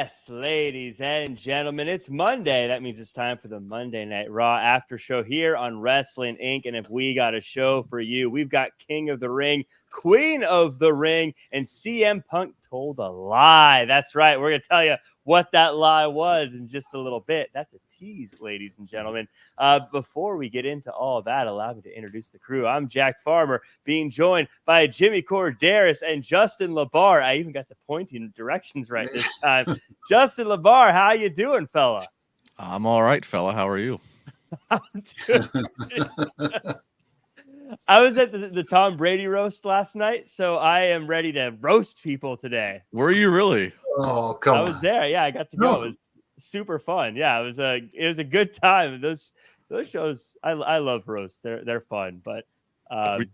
Yes, ladies and gentlemen, it's Monday. That means it's time for the Monday Night Raw after show here on Wrestling Inc. And if we got a show for you, we've got King of the Ring, Queen of the Ring, and CM Punk told a lie. That's right. We're going to tell you what that lie was in just a little bit. That's a tease, ladies and gentlemen. Before we get into all that, allow me to introduce the crew. I'm Jack Farmer, being joined by Jimmy Korderas and Justin LaBar. I even got the pointing directions right this time. Justin LaBar, how you doing, fella? I'm all right, fella. How are you? I'm doing I was at the Tom Brady roast last night, so I am ready to roast people today. Were you really? Oh, come on. I was there. Yeah, I got to go. It was super fun. Yeah, it was a good time. Those shows, I love roasts. They're fun. But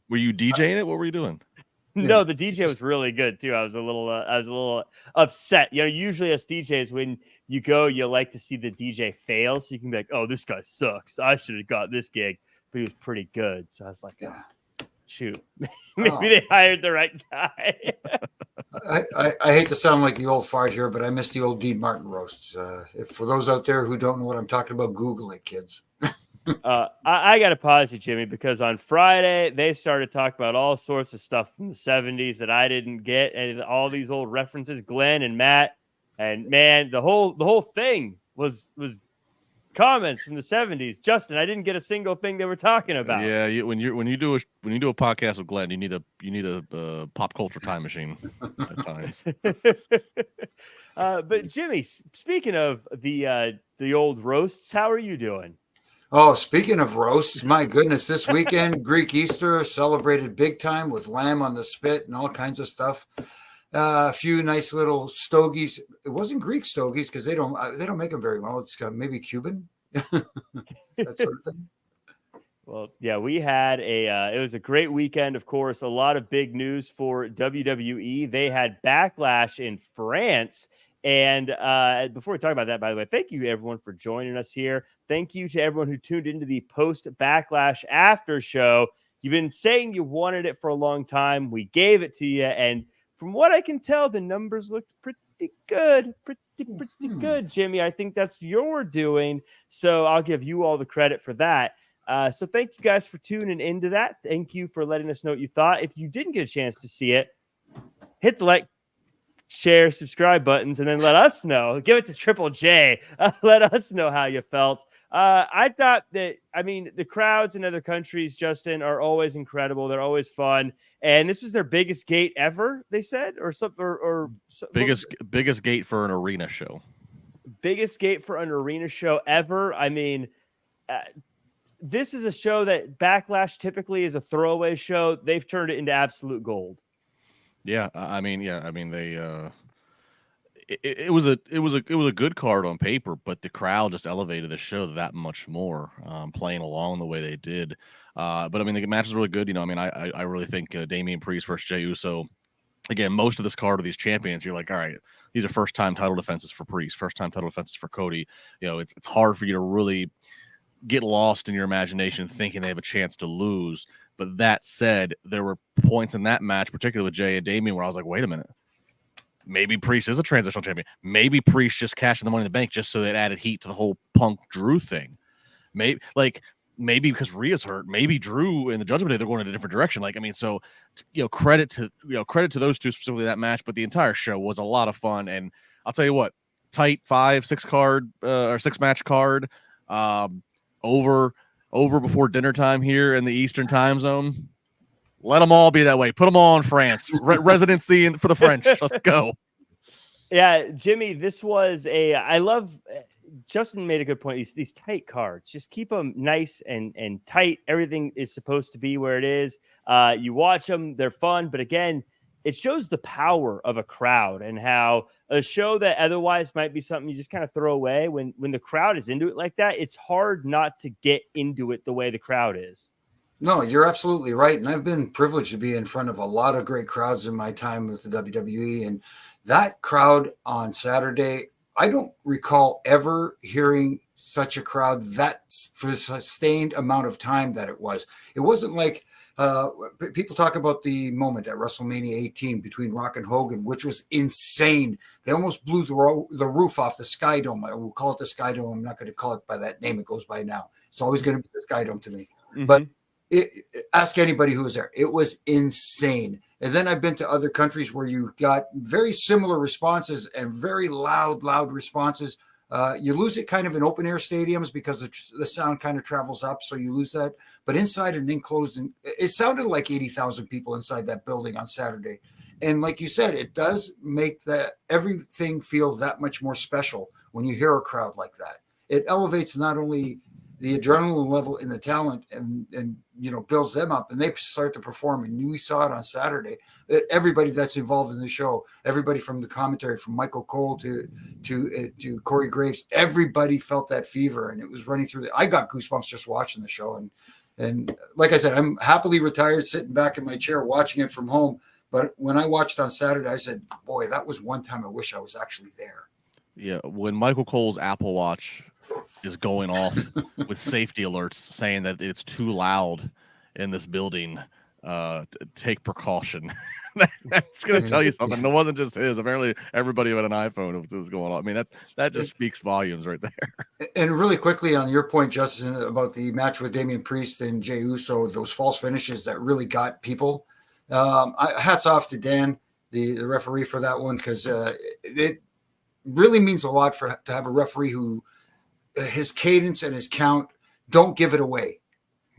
were you DJing it? What were you doing? No, the DJ was really good too. I was a little upset. You know, usually us DJs, when you go, you like to see the DJ fail, so you can be like, "Oh, this guy sucks. I should have got this gig." But he was pretty good, so I was like, oh, "Shoot, maybe they hired the right guy." I hate to sound like the old fart here, but I miss the old Dean Martin roasts. For those out there who don't know what I'm talking about, Google it, kids. I got to pause you, Jimmy, because on Friday they started talking about all sorts of stuff from the 70s that I didn't get, and all these old references, Glenn and Matt, and man, the whole thing was comments from the 70s. Justin, I didn't get a single thing they were talking about. Yeah, when you do a podcast with Glenn, you need a pop culture time machine at times. But Jimmy, speaking of the old roasts, how are you doing? Oh, speaking of roasts, my goodness, this weekend, Greek Easter celebrated big time with lamb on the spit and all kinds of stuff. A few nice little stogies. It wasn't Greek stogies because they don't make them very well. It's maybe Cuban, that sort of thing. Well, yeah, we had it was a great weekend, of course. A lot of big news for WWE. They had Backlash in France. And before we talk about that, by the way, thank you everyone for joining us here. Thank you to everyone who tuned into the post-Backlash after show. You've been saying you wanted it for a long time. We gave it to you. And from what I can tell, the numbers looked pretty good. Pretty good, Jimmy. I think that's your doing. So I'll give you all the credit for that. So thank you guys for tuning into that. Thank you for letting us know what you thought. If you didn't get a chance to see it, hit the like, share, subscribe buttons, and then let us know. Give it to Triple J. Let us know how you felt. I thought that, the crowds in other countries, Justin, are always incredible. They're always fun. And this was their biggest gate ever, they said, or something, or biggest gate for an arena show. Biggest gate for an arena show ever. This is a show that Backlash typically is a throwaway show. They've turned it into absolute gold. Yeah, it was a good card on paper, but the crowd just elevated the show that much more, playing along the way they did. But the match is really good. I really think Damian Priest versus Jey Uso. Again, most of this card of these champions, you're like, all right, these are first time title defenses for Priest, first time title defenses for Cody. It's hard for you to really get lost in your imagination thinking they have a chance to lose. But that said, there were points in that match, particularly with Jey and Damian, where I was like, wait a minute. Maybe Priest is a transitional champion. Maybe Priest just cashing the Money in the Bank just so that added heat to the whole Punk Drew thing. Maybe because Rhea's hurt. Maybe Drew and the Judgment Day, they're going in a different direction. So credit to those two, specifically that match. But the entire show was a lot of fun. And I'll tell you what, tight 6 match card, over before dinner time here in the Eastern time zone. Let them all be that way. Put them all in France. Residency for the French. Let's go. Yeah, Jimmy, this was I love Justin made a good point. These tight cards, just keep them nice and tight. Everything is supposed to be where it is. You watch them, they're fun. But again, it shows the power of a crowd and how a show that otherwise might be something you just kind of throw away, when the crowd is into it like that, it's hard not to get into it the way the crowd is. No, you're absolutely right. And I've been privileged to be in front of a lot of great crowds in my time with the WWE. And that crowd on Saturday, I don't recall ever hearing such a crowd that's for a sustained amount of time that it was. It wasn't like people talk about the moment at WrestleMania 18 between Rock and Hogan, which was insane. They almost blew the roof off the Sky Dome. I will call it the Sky Dome. I'm not going to call it by that name it goes by now. It's always going to be the Sky Dome to me. Mm-hmm. But ask anybody who was there. It was insane. And then I've been to other countries where you got very similar responses and very loud responses. You lose it kind of in open air stadiums because the sound kind of travels up. So you lose that. But inside an enclosed, it sounded like 80,000 people inside that building on Saturday. And like you said, it does make everything feel that much more special when you hear a crowd like that. It elevates not only the adrenaline level in the talent and builds them up, and they start to perform. And we saw it on Saturday. Everybody that's involved in the show, everybody from the commentary, from Michael Cole to Corey Graves, everybody felt that fever, and it was running through. I got goosebumps just watching the show, and like I said, I'm happily retired, sitting back in my chair watching it from home. But when I watched on Saturday, I said, "Boy, that was one time I wish I was actually there." Yeah, when Michael Cole's Apple Watch is going off with safety alerts saying that it's too loud in this building, take precaution. That's going to tell you something. It wasn't just his. Apparently, everybody had an iPhone was going on. I mean, that just speaks volumes right there. And really quickly on your point, Justin, about the match with Damian Priest and Jey Uso, those false finishes that really got people. Hats off to Dan, the referee, for that one, because it really means a lot to have a referee who his cadence and his count don't give it away.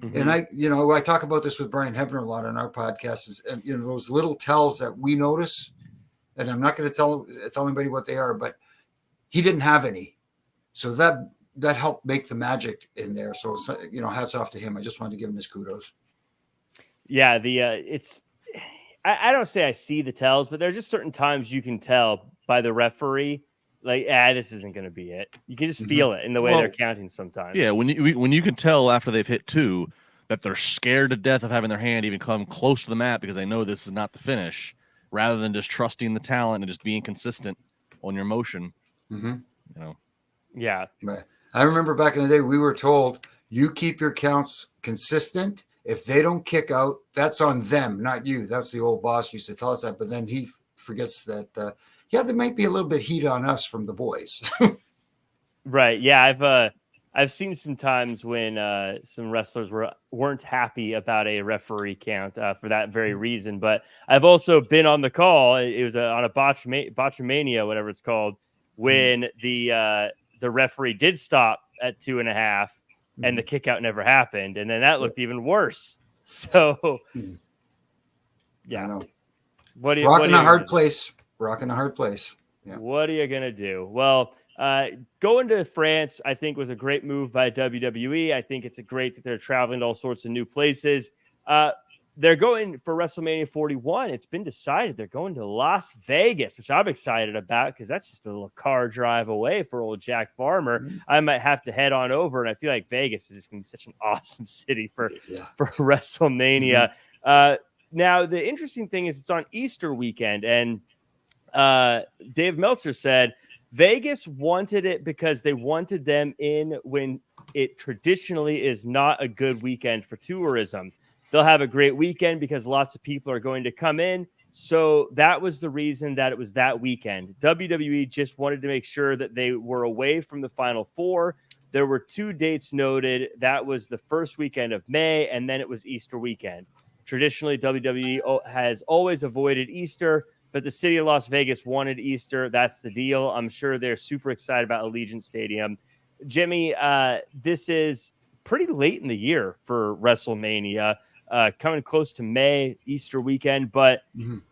Mm-hmm. And I talk about this with Brian Hebner a lot on our podcasts, and those little tells that we notice, and I'm not going to tell anybody what they are, but he didn't have any, so that helped make the magic in there. So hats off to him. I just wanted to give him his kudos. Yeah, I don't say I see the tells, but there are just certain times you can tell by the referee, like, this isn't going to be it. You can just feel it in the way they're counting sometimes. Yeah, when you can tell after they've hit 2 that they're scared to death of having their hand even come close to the mat because they know this is not the finish, rather than just trusting the talent and just being consistent on your motion. Mm-hmm. Yeah. I remember back in the day, we were told, you keep your counts consistent. If they don't kick out, that's on them, not you. That's the old boss used to tell us that, but then he forgets that, there might be a little bit of heat on us from the boys. Right. Yeah. I've seen some times when some wrestlers weren't happy about a referee count for that very reason. But I've also been on the call. It was on a Botchamania, whatever it's called, when the referee did stop at 2.5 and the kick out never happened. And then that looked even worse. So, yeah. I know. Rocking a hard place. Yeah. What are you going to do? Well, going to France, I think, was a great move by WWE. I think it's great that they're traveling to all sorts of new places. They're going for WrestleMania 41. It's been decided they're going to Las Vegas, which I'm excited about because that's just a little car drive away for old Jack Farmer. Mm-hmm. I might have to head on over, and I feel like Vegas is just going to be such an awesome city for WrestleMania. Mm-hmm. Now, the interesting thing is it's on Easter weekend, and Dave Meltzer said Vegas wanted it because they wanted them in when it traditionally is not a good weekend for tourism. They'll have a great weekend because lots of people are going to come in. So that was the reason that it was that weekend. WWE just wanted to make sure that they were away from the Final Four. There were 2 dates noted. That was the first weekend of May, and then it was Easter weekend. Traditionally, WWE has always avoided Easter, but the city of Las Vegas wanted Easter. That's the deal. I'm sure they're super excited about Allegiant Stadium. Jimmy, this is pretty late in the year for WrestleMania, coming close to May, Easter weekend. But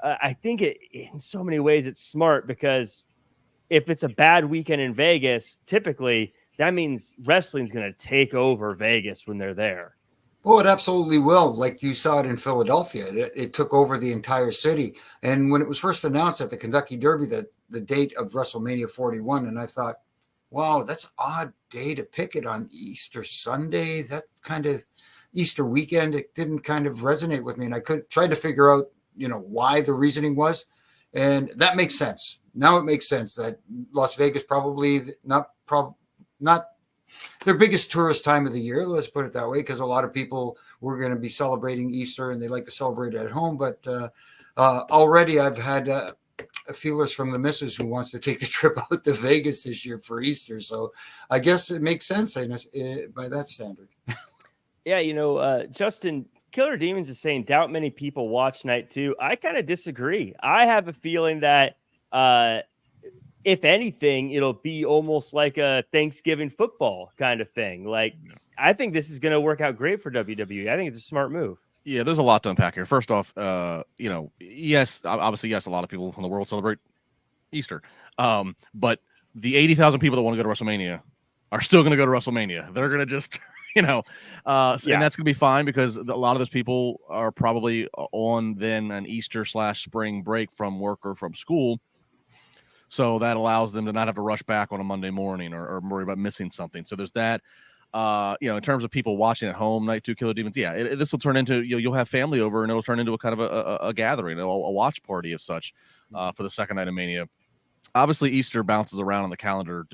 I think in so many ways it's smart because if it's a bad weekend in Vegas, typically that means wrestling's going to take over Vegas when they're there. Oh, it absolutely will. Like you saw it in Philadelphia. It took over the entire city. And when it was first announced at the Kentucky Derby, that the date of WrestleMania 41, and I thought, wow, that's an odd day to pick it on Easter Sunday. That kind of Easter weekend, it didn't kind of resonate with me. And I tried to figure out, why the reasoning was. And that makes sense. Now it makes sense that Las Vegas probably not their biggest tourist time of the year, let's put it that way, because a lot of people were going to be celebrating Easter and they like to celebrate at home. But already I've had feelers from the missus who wants to take the trip out to Vegas this year for Easter. So I guess it makes sense by that standard. Yeah, Justin, Killer Demons is saying doubt many people watch night 2. I kind of disagree. I have a feeling that if anything, it'll be almost like a Thanksgiving football kind of thing. Like, I think this is going to work out great for WWE. I think it's a smart move. Yeah, there's a lot to unpack here. First off, yes, obviously, yes, a lot of people in the world celebrate Easter. But the 80,000 people that want to go to WrestleMania are still going to go to WrestleMania. They're going to just, and that's going to be fine because a lot of those people are probably on then an Easter/spring break from work or from school. So that allows them to not have to rush back on a Monday morning or worry about missing something. So there's that. In terms of people watching at home, night 2 Killer Demons, this will turn into, you'll have family over and it'll turn into a kind of a gathering, a watch party of such for the second night of Mania. Obviously, Easter bounces around on the calendar.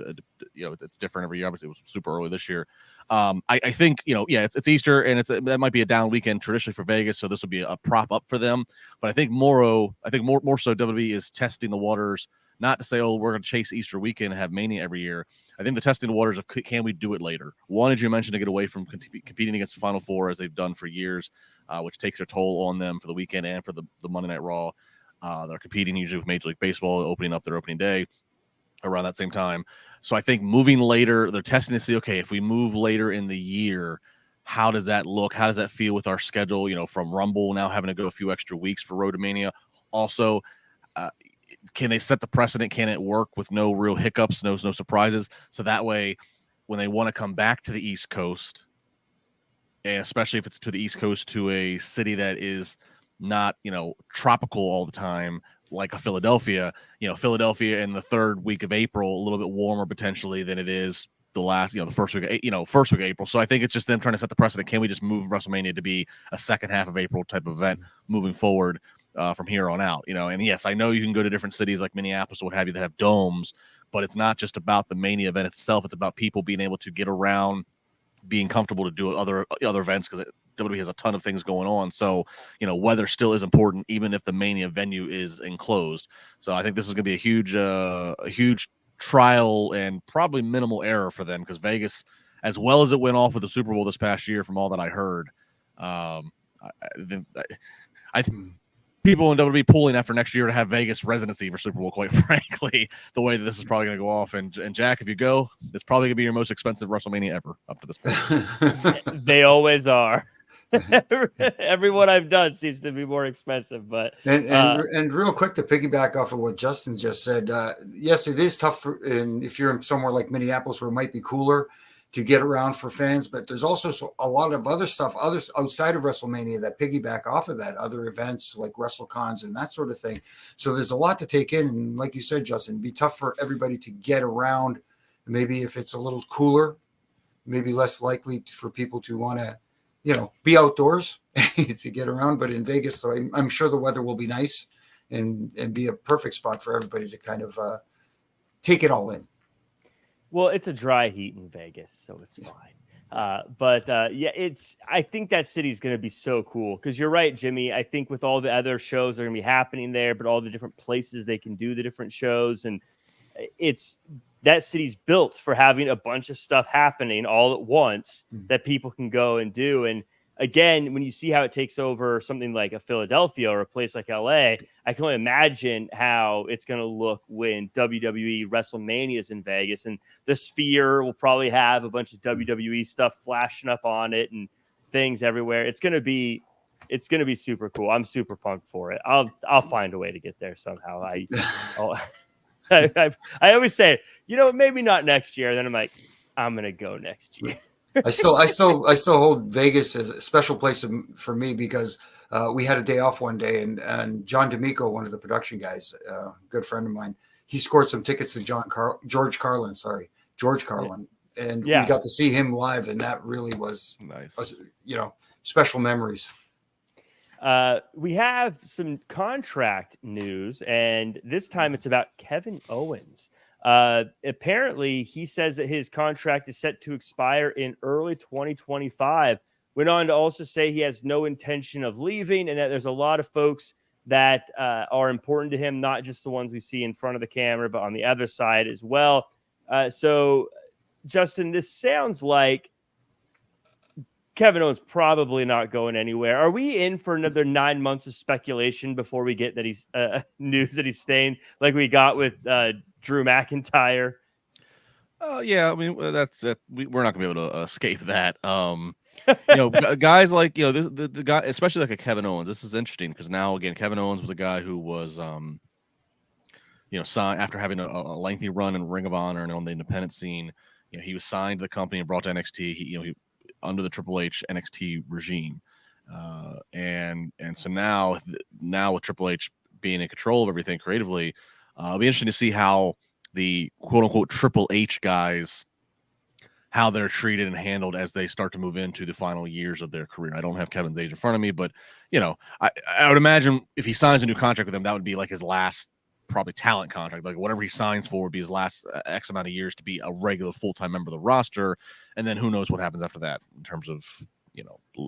It's different every year. Obviously, it was super early this year. I think, it's Easter and that might be a down weekend traditionally for Vegas. So this will be a prop up for them. But I think more so WWE is testing the waters. Not to say, we're going to chase Easter weekend and have Mania every year. I think the testing the waters of can we do it later? One, as you mentioned, to get away from competing against the Final Four as they've done for years, which takes their toll on them for the weekend and for the Monday Night Raw. They're competing usually with Major League Baseball, opening up their opening day around that same time. So I think moving later, they're testing to see, okay, if we move later in the year, how does that look? How does that feel with our schedule? From Rumble now having to go a few extra weeks for Road to Mania. Also, can they set the precedent? Can it work with no real hiccups, no surprises? So that way, when they want to come back to the East Coast, and especially if it's to the East Coast, to a city that is not, tropical all the time, like a Philadelphia, Philadelphia in the third week of April, a little bit warmer potentially than it is the last, the first week of April. So I think it's just them trying to set the precedent. Can we just move WrestleMania to be a second half of April type of event moving forward? From here on out, and yes, I know you can go to different cities like Minneapolis or what have you that have domes, but it's not just about the Mania event itself. It's about people being able to get around, being comfortable to do other events because WWE has a ton of things going on. So, weather still is important, even if the Mania venue is enclosed. So I think this is going to be a huge trial and probably minimal error for them because Vegas, as well as it went off with the Super Bowl this past year, from all that I heard, I think people in WWE pulling after next year to have Vegas residency for Super Bowl, quite frankly, the way that this is probably going to go off. And Jack, if you go, it's probably going to be your most expensive WrestleMania ever up to this point. They always are. Everyone I've done seems to be more expensive, but and real quick to piggyback off of what Justin just said, yes, it is tough and if you're in somewhere like Minneapolis where it might be cooler to get around for fans, but there's also a lot of other stuff, others outside of WrestleMania that piggyback off of that, other events like WrestleCons and that sort of thing. So there's a lot to take in. And like you said, Justin, it'd be tough for everybody to get around. Maybe if it's a little cooler, maybe less likely for people to want to, be outdoors to get around. But in Vegas, so I'm sure the weather will be nice and be a perfect spot for everybody to kind of take it all in. Well, it's a dry heat in Vegas, so it's fine. I think that city's going to be so cool because you're right, Jimmy. I think with all the other shows that are going to be happening there, but all the different places they can do the different shows, and that city's built for having a bunch of stuff happening all at once that people can go and do. And again, when you see how it takes over something like a Philadelphia or a place like LA, I can only imagine how it's going to look when WWE WrestleMania is in Vegas, and the Sphere will probably have a bunch of WWE stuff flashing up on it and things everywhere. It's going to be super cool. I'm super pumped for it. I'll find a way to get there somehow. I always say, maybe not next year. Then I'm like, I'm going to go next year. I still hold Vegas as a special place for me because we had a day off one day and John D'Amico, one of the production guys, a good friend of mine, he scored some tickets to George Carlin. And we got to see him live, and that really was nice. Special memories. We have some contract news, and this time it's about Kevin Owens. Apparently, he says that his contract is set to expire in early 2025. Went on to also say he has no intention of leaving, and that there's a lot of folks that are important to him, not just the ones we see in front of the camera, but on the other side as well. So, Justin, this sounds like Kevin Owens probably not going anywhere. Are we in for another 9 months of speculation before we get that he's news that he's staying, like we got with Drew McIntyre? Yeah, I mean that's we're not gonna be able to escape that. Guys like the guy, especially like a Kevin Owens. This is interesting because now again, Kevin Owens was a guy who was signed after having a lengthy run in Ring of Honor and on the independent scene. He was signed to the company and brought to NXT. He under the Triple H NXT regime, and so now with Triple H being in control of everything creatively, it'll be interesting to see how the quote unquote Triple H guys, how they're treated and handled as they start to move into the final years of their career. I don't have Kevin's age in front of me, but I would imagine if he signs a new contract with them, that would be like his last probably talent contract. Like whatever he signs for would be his last X amount of years to be a regular full-time member of the roster. And then who knows what happens after that in terms of,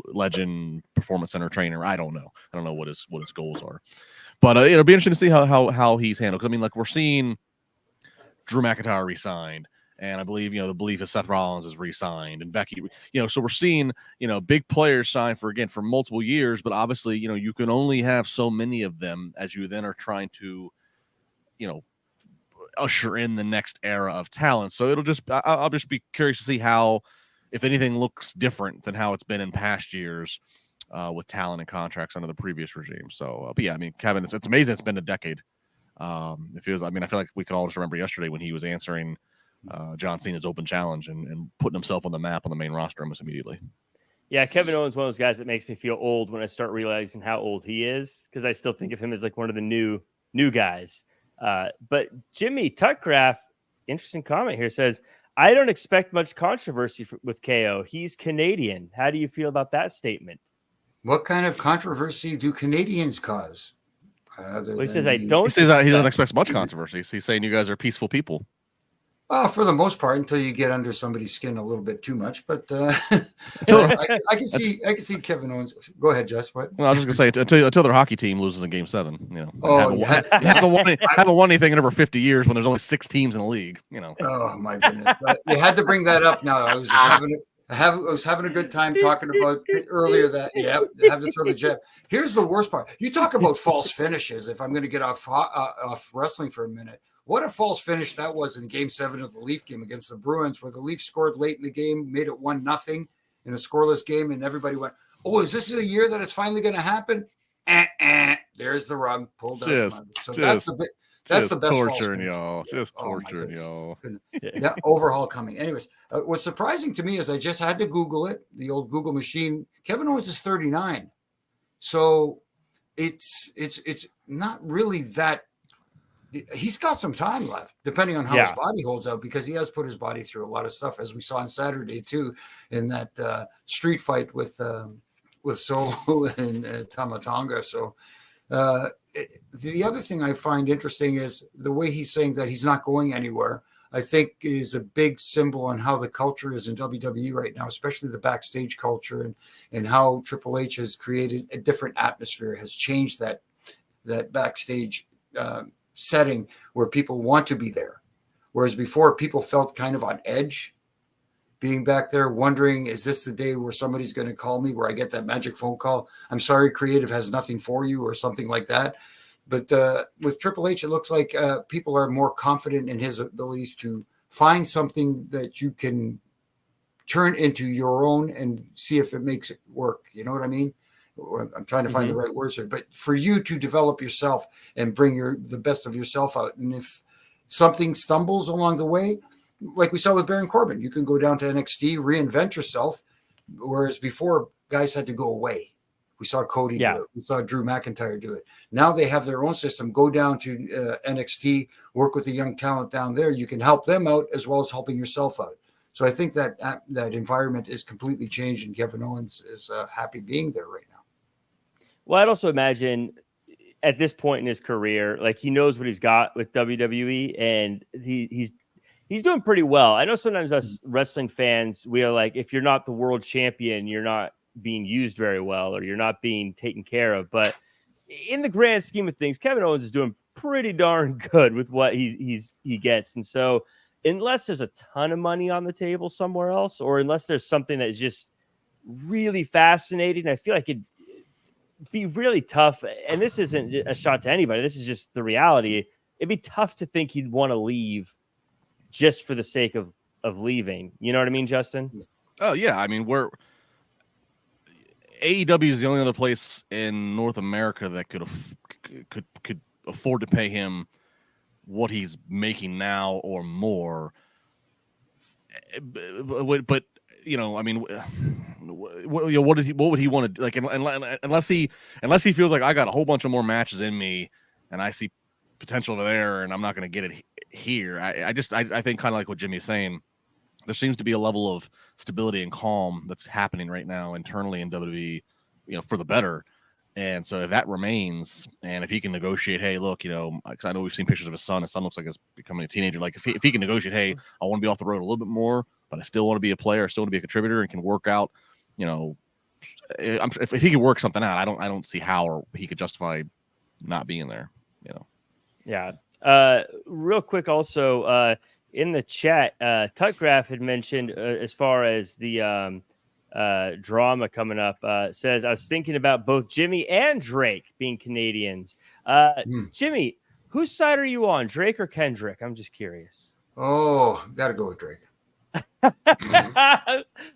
legend, performance center trainer. I don't know. I don't know what his goals are, but it'll be interesting to see how he's handled. Cause I mean, like we're seeing Drew McIntyre re-signed, and I believe, the belief is Seth Rollins is re-signed, and Becky, so we're seeing, big players sign for multiple years, but obviously, you can only have so many of them as you then are trying to, usher in the next era of talent. So I'll just be curious to see how, if anything looks different than how it's been in past years with talent and contracts under the previous regime. So, but yeah, I mean, Kevin, it's amazing. It's been a decade. It feels, I feel like we can all just remember yesterday when he was answering John Cena's open challenge and putting himself on the map on the main roster almost immediately. Yeah, Kevin Owens is one of those guys that makes me feel old when I start realizing how old he is, because I still think of him as like one of the new guys. But Jimmy Tutcraft, interesting comment here, says, I don't expect much controversy with KO. He's Canadian. How do you feel about that statement? What kind of controversy do Canadians cause? He says, I don't. He says he doesn't expect much controversy. He's saying you guys are peaceful people. Well, for the most part, until you get under somebody's skin a little bit too much. But I can see Kevin Owens. Go ahead, Jess. What? Well, I was just going to say until their hockey team loses in Game 7, haven't won anything in over 50 years when there's only 6 teams in the league. Oh my goodness! But you had to bring that up. Now I was having a good time talking about earlier that have to throw the jab. Here's the worst part. You talk about false finishes. If I'm going to get off wrestling for a minute. What a false finish that was in Game 7 of the Leaf game against the Bruins, where the Leafs scored late in the game, made it 1-0 in a scoreless game, and everybody went, "Oh, is this a year that it's finally going to happen?" There's the rug pulled out. So that's the best torturing y'all. Just torturing y'all. Yeah, overhaul coming. Anyways, what's surprising to me is I just had to Google it, the old Google machine. Kevin Owens is 39, so it's not really that. He's got some time left, depending on how his body holds out, because he has put his body through a lot of stuff, as we saw on Saturday too, in that street fight with Solo and Tamatonga. So the other thing I find interesting is the way he's saying that he's not going anywhere. I think is a big symbol on how the culture is in WWE right now, especially the backstage culture, and how Triple H has created a different atmosphere, has changed that backstage setting where people want to be there. Whereas before, people felt kind of on edge being back there, wondering, is this the day where somebody's going to call me, where I get that magic phone call? I'm sorry, creative has nothing for you, or something like that. But with Triple H, it looks like people are more confident in his abilities to find something that you can turn into your own and see if it makes it work. You know what I mean? I'm trying to find the right words here, but for you to develop yourself and bring the best of yourself out. And if something stumbles along the way, like we saw with Baron Corbin, you can go down to NXT, reinvent yourself. Whereas before, guys had to go away. We saw Cody do it. We saw Drew McIntyre do it. Now they have their own system. Go down to NXT, work with the young talent down there. You can help them out as well as helping yourself out. So I think that environment is completely changed, and Kevin Owens is happy being there right now. Well, I'd also imagine at this point in his career, like he knows what he's got with WWE, and he's doing pretty well. I know sometimes us wrestling fans, we are like, if you're not the world champion, you're not being used very well, or you're not being taken care of. But in the grand scheme of things, Kevin Owens is doing pretty darn good with what he gets. And so unless there's a ton of money on the table somewhere else, or unless there's something that is just really fascinating, I feel like it'd be really tough. And this isn't a shot to anybody. This is just the reality. It'd be tough to think he'd want to leave just for the sake of leaving. You know what I mean, Justin? Oh yeah. I mean, AEW is the only other place in North America that could afford to pay him what he's making now or more. But you know, I mean, what would he want to do? Like, unless he feels like I got a whole bunch of more matches in me, and I see potential over there, and I'm not going to get it here. I think kind of like what Jimmy's saying. There seems to be a level of stability and calm that's happening right now internally in WWE, you know, for the better. And so if that remains, and if he can negotiate, hey, look, you know, because I know we've seen pictures of his son. His son looks like he's becoming a teenager. Like if he can negotiate, hey, I want to be off the road a little bit more, but I still want to be a player, I still want to be a contributor, and can work out, you know, if he can work something out, I don't see how or he could justify not being there, you know. Yeah. Real quick, also in the chat, Tutgraph had mentioned as far as the drama coming up, says, I was thinking about both Jimmy and Drake being Canadians. Jimmy, whose side are you on, Drake or Kendrick? I'm just curious. Oh, gotta go with Drake.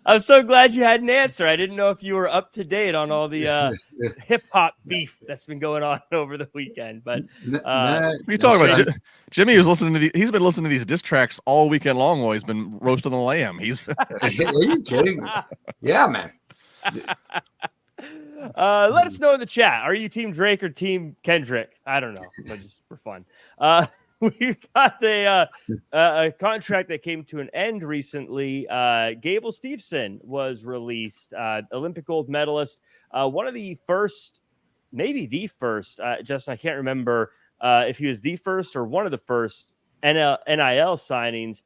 I'm so glad you had an answer. I didn't know if you were up to date on all the hip hop beef that's been going on over the weekend. But what are you talking about? Jimmy was listening to he's been listening to these diss tracks all weekend long while he's been roasting the lamb. He's are you kidding me? Yeah, man. Let us know in the chat. Are you team Drake or team Kendrick? I don't know, but just for fun. We got a contract that came to an end recently. Gable Steveson was released, Olympic gold medalist, one of the first, maybe the first, Justin, I can't remember if he was the first or one of the first NIL signings.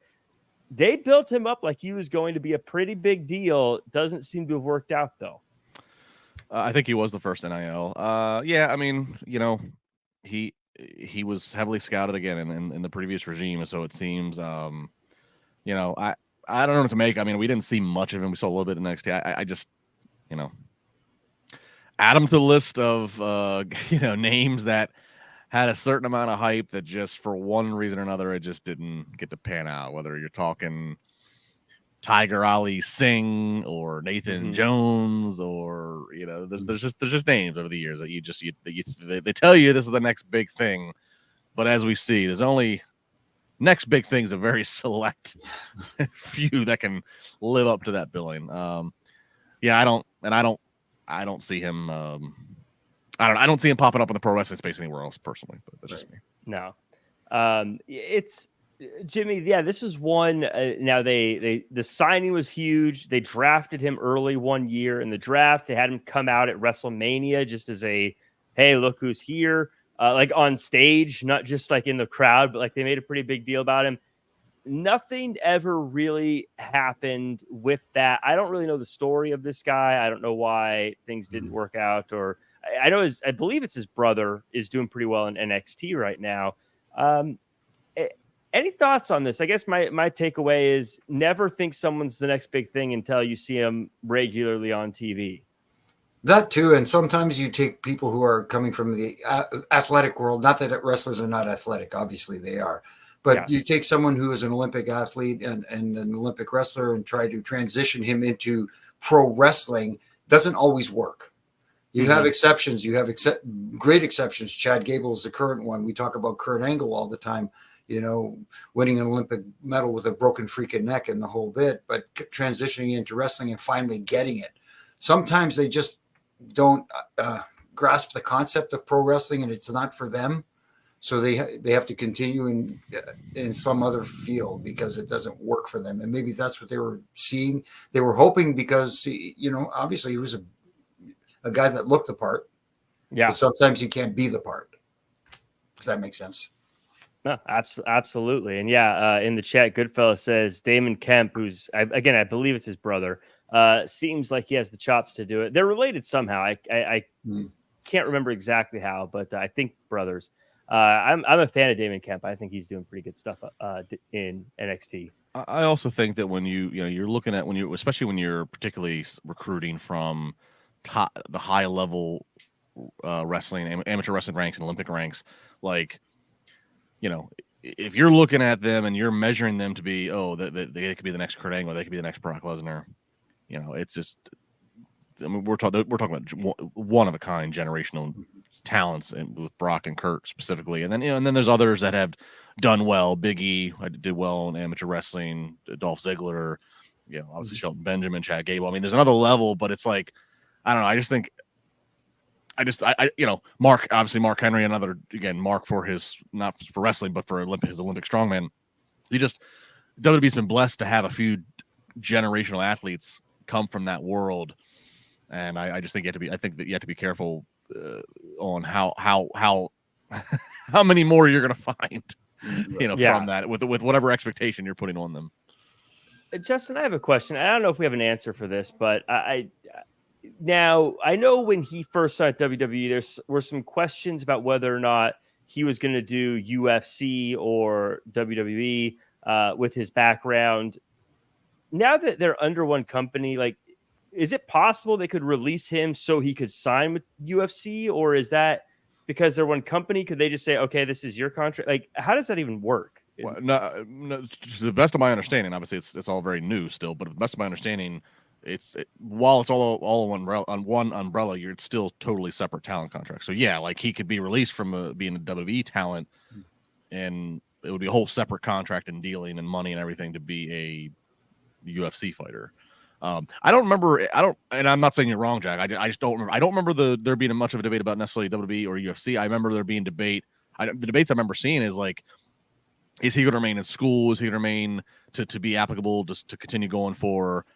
They built him up like he was going to be a pretty big deal. Doesn't seem to have worked out, though. I think he was the first NIL. Yeah, I mean, you know, he was heavily scouted again in the previous regime, so it seems, you know, I don't know what to make. I mean, we didn't see much of him. We saw a little bit in NXT. I just, you know, add him to the list of you know, names that had a certain amount of hype that just for one reason or another it just didn't get to pan out. Whether you're talking Tiger Ali Singh or Nathan Jones, or you know, there's just names over the years that they tell you this is the next big thing, but as we see, there's only next big thing's a very select few that can live up to that billing. Yeah, I don't see him. I don't see him popping up in the pro wrestling space anywhere else personally, but that's just me. No, it's. Jimmy, yeah, this was one. Now the signing was huge. They drafted him early one year in the draft. They had him come out at WrestleMania just as a, hey, look who's here, like on stage, not just like in the crowd, but like they made a pretty big deal about him. Nothing ever really happened with that. I don't really know the story of this guy. I don't know why things didn't work out, or I believe it's his brother is doing pretty well in NXT right now. Any thoughts on this? I guess my takeaway is never think someone's the next big thing until you see them regularly on TV. That too, and sometimes you take people who are coming from the athletic world, not that wrestlers are not athletic, obviously they are, but you take someone who is an Olympic athlete and an Olympic wrestler and try to transition him into pro wrestling. Doesn't always work. You have exceptions. You have great exceptions. Chad Gable is the current one. We talk about Kurt Angle all the time. You know, winning an Olympic medal with a broken freaking neck and the whole bit, but transitioning into wrestling and finally getting it. Sometimes they just don't grasp the concept of pro wrestling, and it's not for them. So they have to continue in some other field because it doesn't work for them. And maybe that's what they were seeing. They were hoping because, you know, obviously he was a guy that looked the part. Yeah. But sometimes you can't be the part. If that makes sense. No, absolutely. And yeah, in the chat, Goodfellas says Damon Kemp, who's I believe it's his brother, seems like he has the chops to do it. They're related somehow. I can't remember exactly how, but I think brothers. I'm a fan of Damon Kemp. I think he's doing pretty good stuff in NXT. I also think that when you're looking at especially when you're particularly recruiting from the high level wrestling, amateur wrestling ranks and Olympic ranks, like, if you're looking at them and you're measuring them to be, they could be the next Kurt Angle, they could be the next Brock Lesnar, it's just, I mean, we're talking about one of a kind generational talents, and with Brock and Kurt specifically, and then there's others that have done well. Big E did well in amateur wrestling. Dolph Ziggler, obviously Shelton Benjamin, Chad Gable. I mean, there's another level, but it's like, I don't know. I just think, Mark Henry, another, again, Mark for his, not for wrestling, but for his Olympic strongman. WWE's been blessed to have a few generational athletes come from that world, and I just think you have to be careful on how many more you're going to find, from that, with whatever expectation you're putting on them. Justin, I have a question. I don't know if we have an answer for this, but now I know when he first signed WWE, there were some questions about whether or not he was going to do UFC or WWE with his background. Now that they're under one company, like, is it possible they could release him so he could sign with UFC, or is that because they're one company? Could they just say, okay, this is your contract? Like, how does that even work? Well, no, to the best of my understanding, obviously it's all very new still, but to the best of my understanding, while it's all on one umbrella, it's still totally separate talent contracts. So yeah, like, he could be released from being a WWE talent, and it would be a whole separate contract and dealing and money and everything to be a UFC fighter. I don't remember. And I'm not saying you're wrong, Jack. I just don't remember. I don't remember there being much of a debate about necessarily WWE or UFC. I remember there being debate. The debates I remember seeing is like, is he going to remain in school? Is he going to remain to be applicable just to continue going for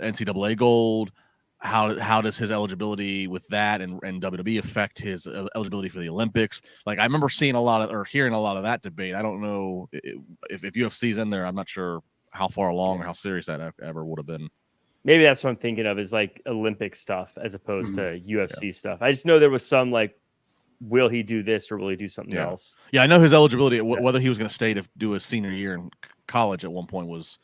NCAA gold? How does his eligibility with that and WWE affect his eligibility for the Olympics? Like, I remember seeing hearing a lot of that debate. I don't know if UFC's in there. I'm not sure how far along or how serious that ever would have been. Maybe that's what I'm thinking of, is like Olympic stuff as opposed to UFC stuff. I just know there was some like, will he do this or will he do something else? Yeah, I know his eligibility, whether he was going to stay to do his senior year in college at one point was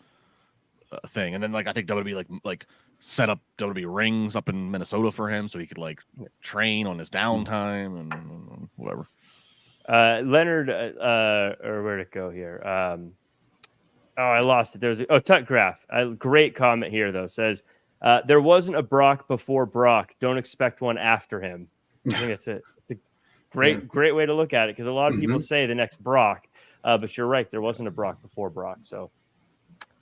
a thing. And then, like, I think WWE like set up WWE rings up in Minnesota for him so he could like train on his downtime and whatever. Leonard, or where'd it go here? I lost it. There's Tut Graph. A great comment here, though. Says, there wasn't a Brock before Brock. Don't expect one after him. I think it's a great way to look at it, because a lot of people say the next Brock, but you're right. There wasn't a Brock before Brock. So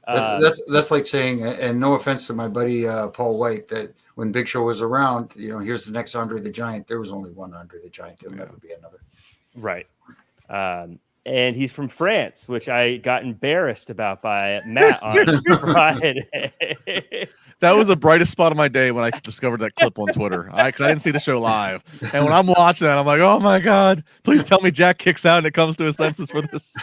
that's like saying, and no offense to my buddy Paul White, that when Big Show was around, here's the next Andre the Giant. There was only one Andre the Giant. There'll never be another. Right. And he's from France, which I got embarrassed about by Matt on Friday. That was the brightest spot of my day when I discovered that clip on Twitter. Because I didn't see the show live. And when I'm watching that, I'm like, oh my God, please tell me Jack kicks out and it comes to his senses for this.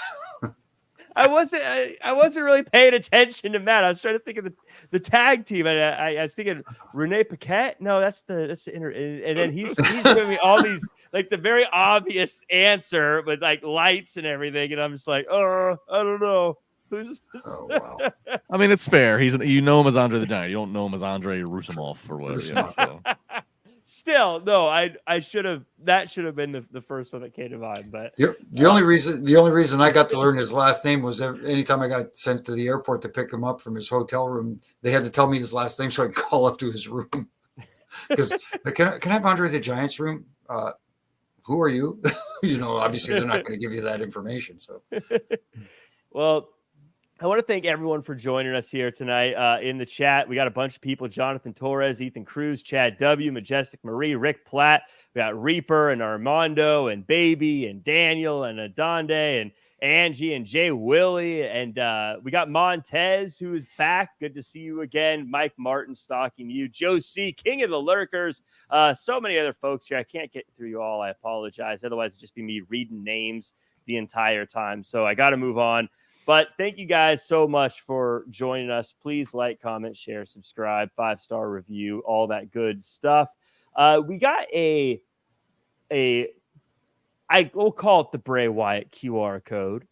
I wasn't really paying attention to Matt. I was trying to think of the tag team, and I was thinking Renee Paquette. No, that's the and then he's giving me all these, like, the very obvious answer with like lights and everything, and I'm just like, oh, I don't know. Who's this? Oh, wow. I mean, it's fair. You know him as Andre the Giant. You don't know him as Andre Rusimov or whatever. So. Still, no, I should have. That should have been the first one that came to mind. But the only reason I got to learn his last name was anytime I got sent to the airport to pick him up from his hotel room, they had to tell me his last name so I could call up to his room. Because can I have Andre the Giant's room? Who are you? Obviously they're not going to give you that information. So, well, I want to thank everyone for joining us here tonight in the chat. We got a bunch of people: Jonathan Torres, Ethan Cruz, Chad W, Majestic Marie, Rick Platt. We got Reaper and Armando and Baby and Daniel and Adonde and Angie and Jay Willie. And we got Montez, who is back. Good to see you again. Mike Martin stalking you. Joe C, King of the Lurkers. So many other folks here. I can't get through you all. I apologize. Otherwise, it'd just be me reading names the entire time. So I got to move on. But thank you guys so much for joining us. Please like, comment, share, subscribe, 5-star review, all that good stuff. We got we'll call it the Bray Wyatt QR code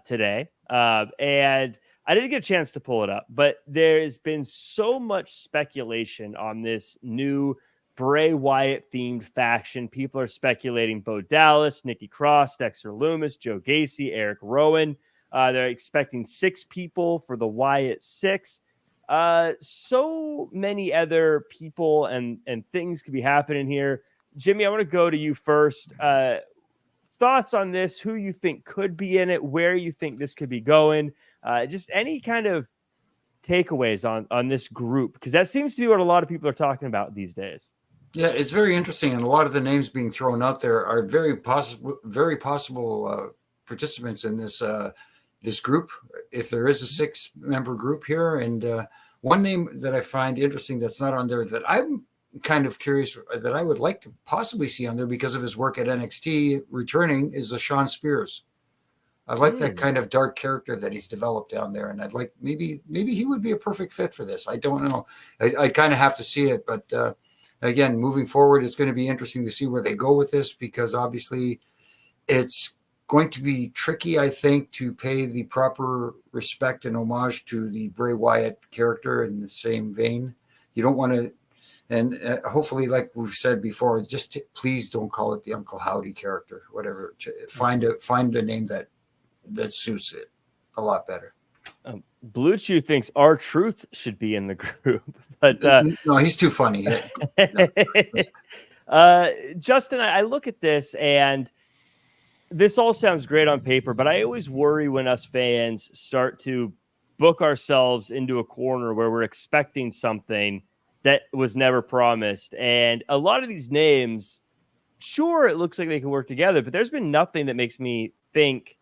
today. And I didn't get a chance to pull it up, but there's been so much speculation on this new Bray Wyatt themed faction. People are speculating Bo Dallas, Nikki Cross, Dexter Lumis, Joe Gacy, Eric Rowan. They're expecting 6 people for the Wyatt 6. So many other people and things could be happening here. Jimmy, I want to go to you first. Thoughts on this, who you think could be in it, where you think this could be going, just any kind of takeaways on this group, because that seems to be what a lot of people are talking about these days. Yeah, it's very interesting, and a lot of the names being thrown out there are very possible participants in this group, if there is a 6-member group here. And one name that I find interesting that's not on there that I'm kind of curious that I would like to possibly see on there because of his work at NXT returning is a Shawn Spears. I like that kind of dark character that he's developed down there, and I'd like maybe he would be a perfect fit for this. I don't know. I kind of have to see it, but again, moving forward, it's going to be interesting to see where they go with this, because obviously it's going to be tricky, I think, to pay the proper respect and homage to the Bray Wyatt character in the same vein. You don't want to, and hopefully, like we've said before, just please don't call it the Uncle Howdy character. Whatever, find a name that suits it a lot better. Blue Chew thinks R-Truth should be in the group, but no, he's too funny. Justin, I look at this and this all sounds great on paper, but I always worry when us fans start to book ourselves into a corner where we're expecting something that was never promised. And a lot of these names, sure, it looks like they can work together, but there's been nothing that makes me think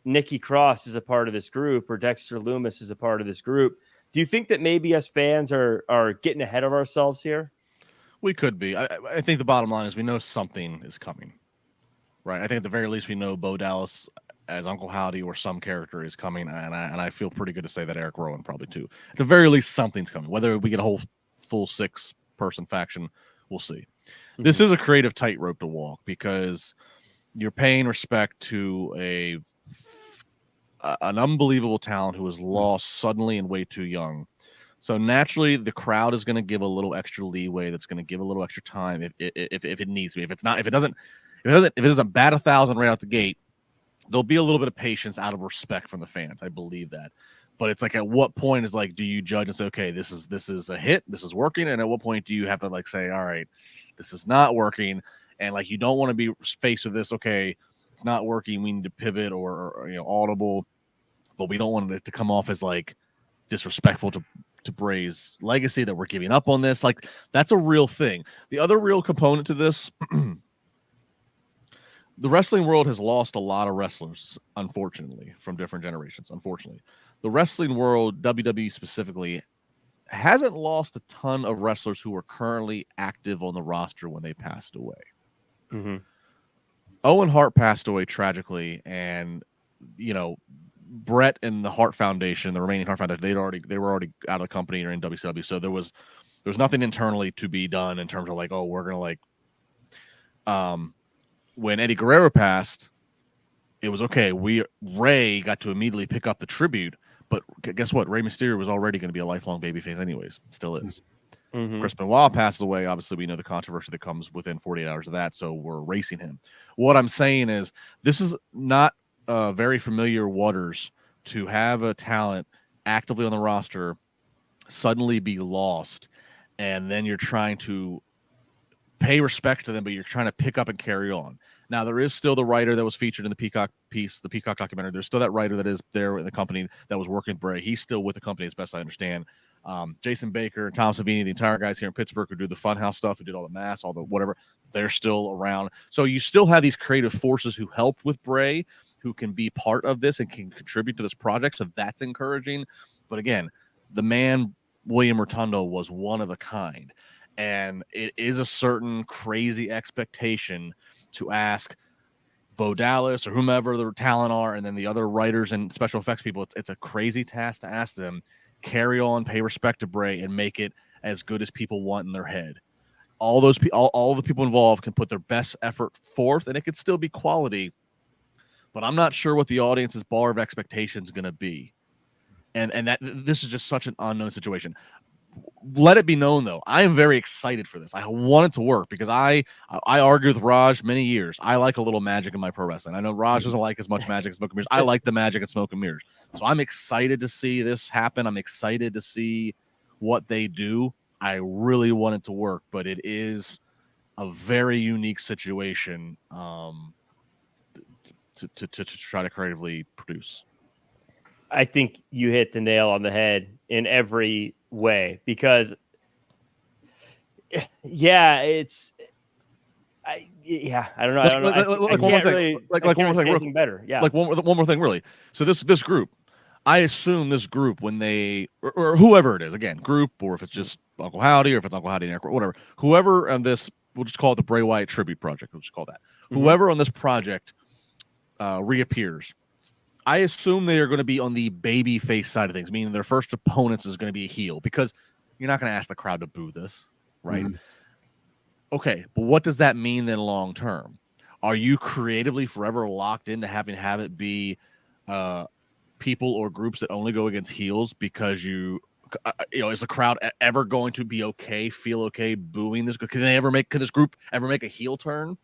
Nikki Cross is a part of this group or Dexter Lumis is a part of this group. Do you think that maybe us fans are getting ahead of ourselves here? We could be. I think the bottom line is we know something is coming. Right. I think at the very least we know Bo Dallas as Uncle Howdy or some character is coming, and I feel pretty good to say that Eric Rowan probably too. At the very least, something's coming. Whether we get a whole full 6-person faction, we'll see. Mm-hmm. This is a creative tightrope to walk because you're paying respect to an unbelievable talent who was lost suddenly and way too young. So naturally, the crowd is going to give a little extra leeway. That's going to give a little extra time if it needs to be. If it doesn't bat 1,000 right out the gate, there'll be a little bit of patience out of respect from the fans. I believe that. But it's like, at what point is like, do you judge and say, okay, this is a hit, this is working, and at what point do you have to like say, all right, this is not working, and like you don't want to be faced with this. Okay, it's not working. We need to pivot or audible, but we don't want it to come off as like disrespectful to Bray's legacy that we're giving up on this. Like that's a real thing. The other real component to this. The wrestling world has lost a lot of wrestlers, unfortunately, from different generations. Unfortunately, the wrestling world, WWE specifically, hasn't lost a ton of wrestlers who are currently active on the roster when they passed away. Mm-hmm. Owen Hart passed away tragically, and Brett and the Hart Foundation, the remaining Hart Foundation, they were already out of the company or in WCW, so there was nothing internally to be done in terms of like, oh, we're gonna like, when Eddie Guerrero passed, it was okay. Ray got to immediately pick up the tribute, but guess what? Rey Mysterio was already going to be a lifelong babyface anyways. Still is. Mm-hmm. Chris Benoit passes away. Obviously, we know the controversy that comes within 48 hours of that, so we're erasing him. What I'm saying is this is not very familiar waters to have a talent actively on the roster suddenly be lost, and then you're trying to pay respect to them, but you're trying to pick up and carry on. Now, there is still the writer that was featured in the Peacock piece, the Peacock documentary. There's still that writer that is there in the company that was working with Bray. He's still with the company, as best I understand. Jason Baker, Tom Savini, the entire guys here in Pittsburgh who do the Funhouse stuff, who did all the masks, all the whatever, they're still around. So you still have these creative forces who help with Bray, who can be part of this and can contribute to this project. So that's encouraging. But again, the man, William Rotundo, was one of a kind. And it is a certain crazy expectation to ask Bo Dallas or whomever the talent are, and then the other writers and special effects people. It's a crazy task to ask them. Carry on, pay respect to Bray, and make it as good as people want in their head. All those all the people involved can put their best effort forth, and it could still be quality. But I'm not sure what the audience's bar of expectation is going to be, and that this is just such an unknown situation. Let it be known, though, I am very excited for this. I want it to work because I argued with Raj many years. I like a little magic in my pro wrestling. I know Raj doesn't like as much magic as Smoke and Mirrors. I like the magic at Smoke and Mirrors. So I'm excited to see this happen. I'm excited to see what they do. I really want it to work, but it is a very unique situation to try to creatively produce. I think you hit the nail on the head in every way because, I don't know. I don't know. I can't really say anything better. Yeah. Like one more thing, really. So this group, I assume this group, when they or whoever it is, again, group, or if it's just Uncle Howdy, or if it's Uncle Howdy and whatever, whoever on this, we'll just call it the Bray Wyatt Tribute Project. We'll just call that. Mm-hmm. Whoever on this project reappears, I assume they are going to be on the baby face side of things, meaning their first opponents is going to be a heel, because you're not going to ask the crowd to boo this, right? Mm-hmm. Okay, but what does that mean then long term? Are you creatively forever locked into having to have it be people or groups that only go against heels because is the crowd ever going to be okay, feel okay booing this? Could this group ever make a heel turn?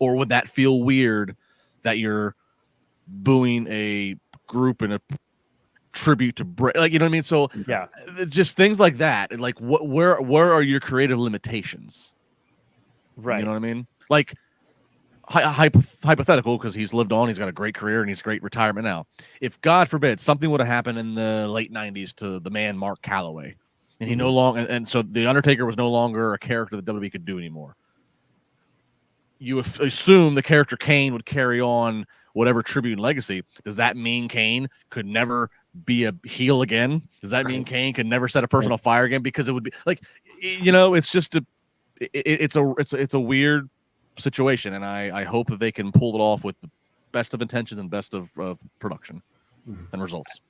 Or would that feel weird that you're booing a group in a tribute to Bray? Like, you know what I mean? So yeah, just things like that. Like, where are your creative limitations? Right. You know what I mean? Like, hypothetical, because he's lived on, he's got a great career, and he's great retirement now. If, God forbid, something would have happened in the late 90s to the man Mark Calloway, and he no longer, and so the Undertaker was no longer a character that WWE could do anymore, you assume the character Kane would carry on whatever tribute and legacy. Does that mean Kane could never be a heel again? Does that mean Kane could never set a person on fire again? Because it would be like, it's just it's a weird situation, and I hope that they can pull it off with the best of intentions and best of production and results.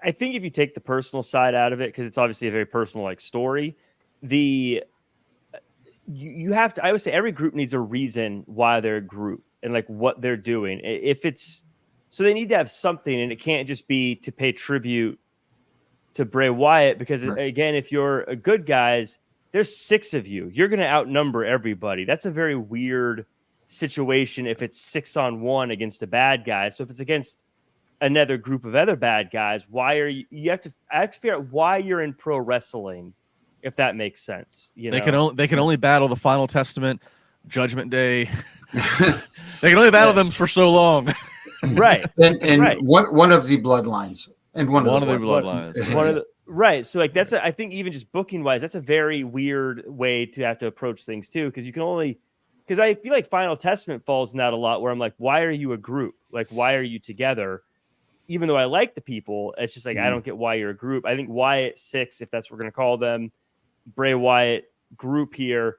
I think if you take the personal side out of it, because it's obviously a very personal story, you have to, I would say every group needs a reason why they're a group and what they're doing. If it's so, they need to have something, and it can't just be to pay tribute to Bray Wyatt, because again, if you're a good guys, there's 6 of you. You're going to outnumber everybody. That's a very weird situation if it's 6-on-1 against a bad guy. So if it's against another group of other bad guys, why are you? I have to figure out why you're in pro wrestling, if that makes sense. They can only battle the Final Testament, Judgment Day. They can only battle them for so long, right? And one of the bloodlines, and one of the bloodlines. Right. So that's I think even just booking wise, that's a very weird way to have to approach things too. Because I feel like Final Testament falls in that a lot, where I'm like, why are you a group? Like, why are you together? Even though I like the people, it's just I don't get why you're a group. I think Wyatt 6, if that's what we're going to call them, Bray Wyatt group here,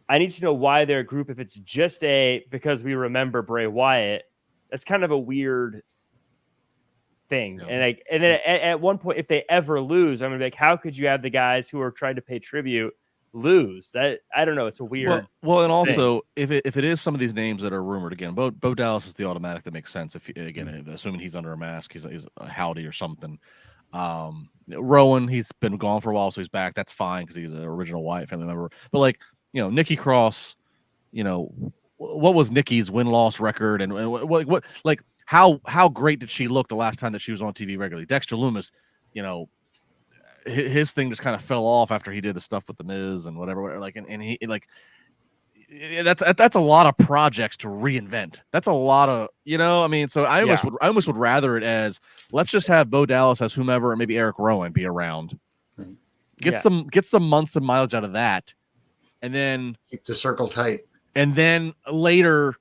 I need to know why they're a group. If it's just because we remember Bray Wyatt, that's kind of a weird thing. Yeah. And then at one point, if they ever lose, I'm gonna be like, how could you have the guys who are trying to pay tribute lose? That, I don't know, it's a weird well and also if it is some of these names that are rumored, again, Bo Dallas is the automatic that makes sense. If assuming he's under a mask, he's a Howdy or something. Rowan, he's been gone for a while, so he's back. That's fine because he's an original Wyatt family member. But Nikki Cross, what was Nikki's win-loss record, and what how great did she look the last time that she was on TV regularly? Dexter Lumis, his thing just kind of fell off after he did the stuff with the Miz and whatever. And he that's a lot of projects to reinvent. That's a lot of, I mean, so I almost would rather it as, let's just have Bo Dallas as whomever, and maybe Eric Rowan be around. Get some months and mileage out of that, and then keep the circle tight. And then later,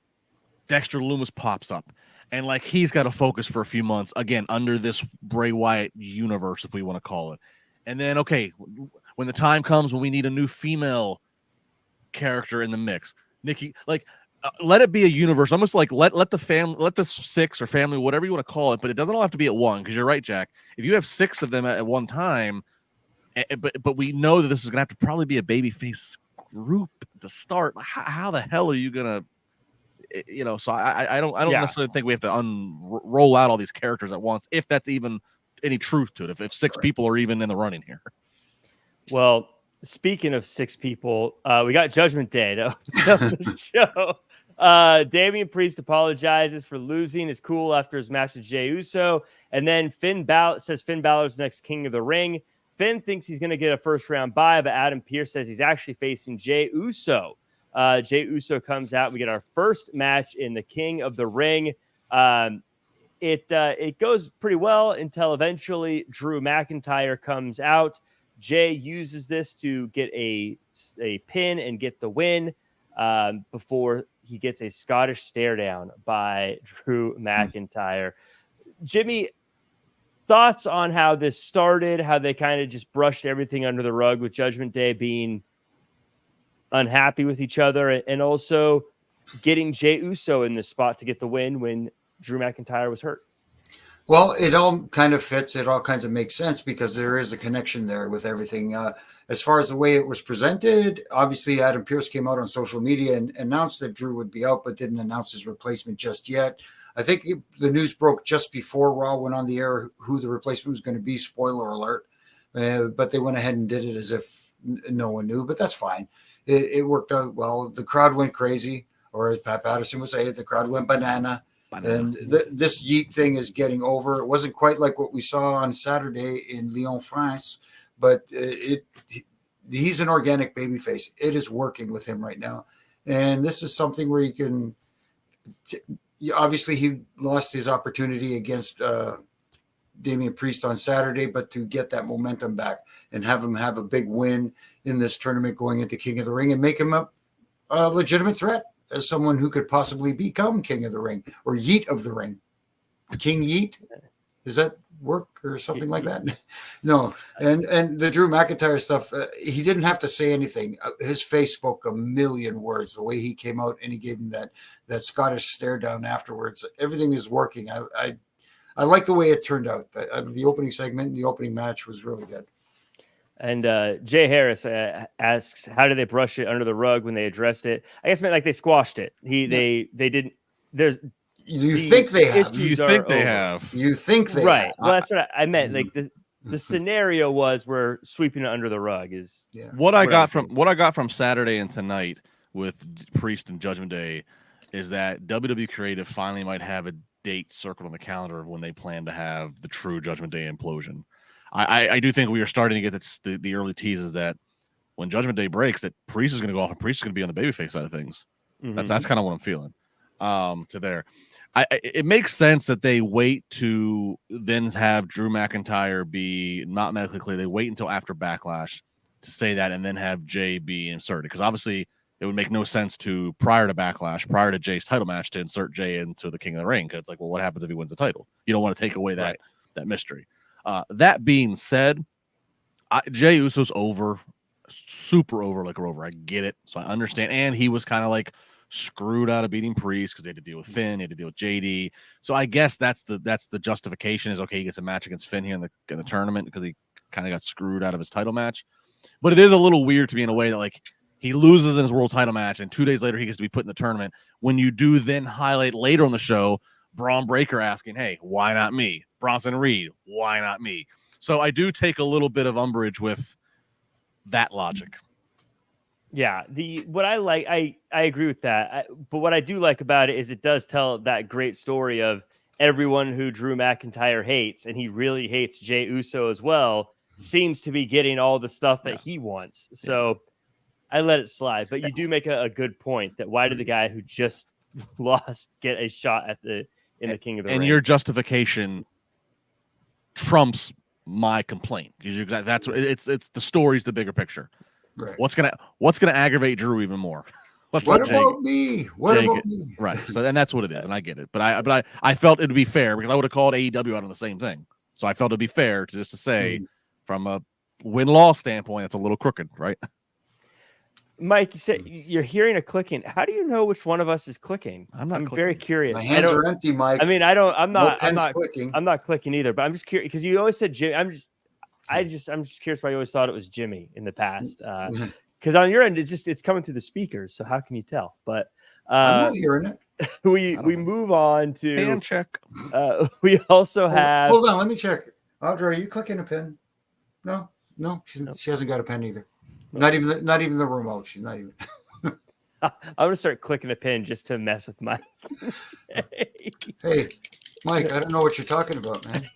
Dexter Lumis pops up, and like he's got to focus for a few months again under this Bray Wyatt universe, if we want to call it. And then, okay, when the time comes when we need a new female character in the mix, Nikki, like let it be a universe, almost like let the six or family, whatever you want to call it, but it doesn't all have to be at one, because you're right, Jack. If you have six of them at one time, but we know that this is gonna have to probably be a babyface group to start. How the hell are you gonna, So I don't necessarily think we have to roll out all these characters at once, if that's even any truth to it. If six people are even in the running here. Well, speaking of six people, we got Judgment Day to the show. Damian Priest apologizes for losing his cool after his match with Jey Uso, and then Finn Balor's next King of the Ring. Finn thinks he's going to get a first-round bye, but Adam Pearce says he's actually facing Jey Uso. Jey Uso comes out. We get our first match in the King of the Ring. It goes pretty well until eventually Drew McIntyre comes out. Jey uses this to get a pin and get the win before he gets a Scottish stare down by Drew McIntyre. Jimmy, thoughts on how this started, how they kind of just brushed everything under the rug with Judgment Day being unhappy with each other, and also getting Jey Uso in this spot to get the win when Drew McIntyre was hurt? Well, it all kind of fits. It all kinds of makes sense because there is a connection there with everything. As far as the way it was presented, obviously Adam Pearce came out on social media and announced that Drew would be out, but didn't announce his replacement just yet. I think the news broke just before Raw went on the air who the replacement was going to be. Spoiler alert. But they went ahead and did it as if no one knew, but that's fine. It worked out well. The crowd went crazy, or as Pat Patterson would say, the crowd went banana. And this Yeet thing is getting over. It wasn't quite like what we saw on Saturday in Lyon, France, but he's an organic babyface. It is working with him right now. And this is something where you can obviously he lost his opportunity against Damian Priest on Saturday, but to get that momentum back and have him have a big win in this tournament going into King of the Ring and make him a legitimate threat as someone who could possibly become King of the Ring or Yeet of the Ring. King Yeet? Does that work or something like that? No. And the Drew McIntyre stuff, he didn't have to say anything. His face spoke a million words. The way he came out and he gave him that Scottish stare down afterwards. Everything is working. I like the way it turned out. The opening segment, the opening match was really good. And Jay Harris asks, how did they brush it under the rug when they addressed it? I guess it meant like they squashed it. They didn't. You think they have. You think they have. You think they right. have. Well, that's what I meant. Like the scenario was we're sweeping it under the rug. Is what I got from Saturday and tonight with Priest and Judgment Day is that WWE Creative finally might have a date circled on the calendar of when they plan to have the true Judgment Day implosion. I do think we are starting to get the early teases that when Judgment Day breaks, that Priest is going to go off and Priest is going to be on the babyface side of things. Mm-hmm. That's kind of what I'm feeling. To there, it makes sense that they wait to then have Drew McIntyre be not medically clear. They wait until after Backlash to say that, and then have Jay be inserted, because obviously it would make no sense to prior to Backlash, prior to Jay's title match, to insert Jay into the King of the Ring, because it's like, well, what happens if he wins the title? You don't want to take away that mystery. That being said, Jey Uso's over, super over, like we're over. I get it, so I understand. And he was kind of like screwed out of beating Priest because they had to deal with Finn, they had to deal with JD. So I guess that's the justification is, okay, he gets a match against Finn here in the tournament because he kind of got screwed out of his title match. But it is a little weird to me in a way that like he loses in his world title match and 2 days later he gets to be put in the tournament. When you do then highlight later on the show Braun Breaker asking, hey, why not me? Bronson Reed, why not me? So I do take a little bit of umbrage with that logic. Yeah, what I like, I agree with that. But what I do like about it is it does tell that great story of everyone who Drew McIntyre hates, and he really hates Jey Uso as well, seems to be getting all the stuff that he wants. So I let it slide. But you do make a good point that why did the guy who just lost get a shot at the King of the Ring? And your justification trumps my complaint because that's what it's the story's the bigger picture. Right. What's gonna aggravate Drew even more? What about me? What about me? Right. So and that's what it is, and I get it. But I felt it'd be fair because I would have called AEW out on the same thing. So I felt it'd be fair to say from a win-loss standpoint, it's a little crooked, right? Mike, you said you're hearing a clicking. How do you know which one of us is clicking? I'm very curious. My hands are empty, Mike. I mean, I'm not clicking. I'm not clicking either, but I'm just curious because you always said Jimmy. I'm just curious why you always thought it was Jimmy in the past. Because on your end, it's coming through the speakers. So how can you tell? But I'm not hearing it. we move on to hand check. We also have. Hold on, let me check. Audrey, are you clicking a pen? No, she hasn't got a pen either. Not even the remote. She's not even. I'm gonna start clicking a pin just to mess with Mike. Hey, Mike, I don't know what you're talking about, man.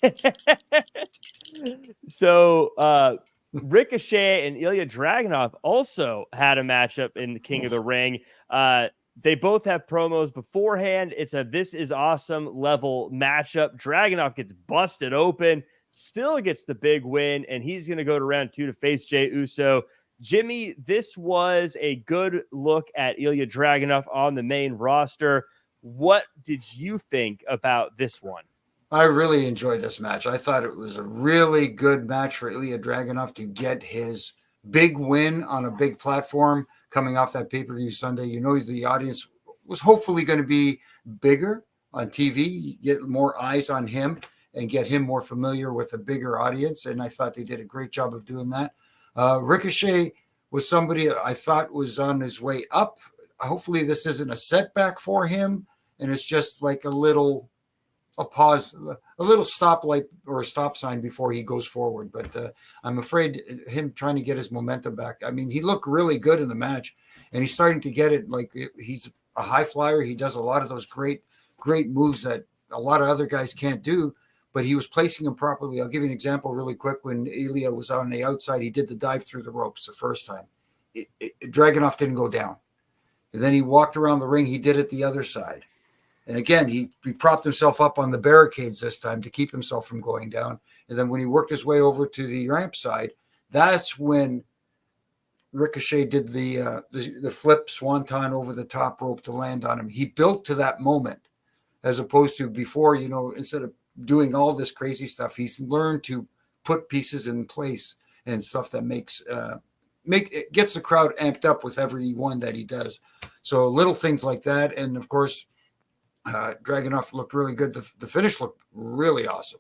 So Ricochet and Ilya Dragunov also had a matchup in the King of the Ring. They both have promos beforehand. It's a "this is awesome" level matchup. Dragunov gets busted open, still gets the big win, and he's going to go to round 2 to face Jey Uso. Jimmy, this was a good look at Ilya Dragunov on the main roster. What did you think about this one? I really enjoyed this match. I thought it was a really good match for Ilya Dragunov to get his big win on a big platform coming off that pay-per-view Sunday. You know, the audience was hopefully going to be bigger on TV, get more eyes on him and get him more familiar with a bigger audience. And I thought they did a great job of doing that. Ricochet was somebody I thought was on his way up. Hopefully this isn't a setback for him. And it's just like a pause, a little stoplight or a stop sign before he goes forward. But I'm afraid him trying to get his momentum back. I mean, he looked really good in the match and he's starting to get it. Like he's a high flyer. He does a lot of those great moves that a lot of other guys can't do, but he was placing them properly. I'll give you an example really quick. When Ilya was on the outside, he did the dive through the ropes the first time. Dragunov didn't go down. And then he walked around the ring. He did it the other side. And again, he propped himself up on the barricades this time to keep himself from going down. And then when he worked his way over to the ramp side, that's when Ricochet did the flip swanton over the top rope to land on him. He built to that moment as opposed to before, you know, instead of doing all this crazy stuff, he's learned to put pieces in place and stuff that gets the crowd amped up with every one that he does. So little things like that. And of course, Dragunov looked really good. The finish looked really awesome.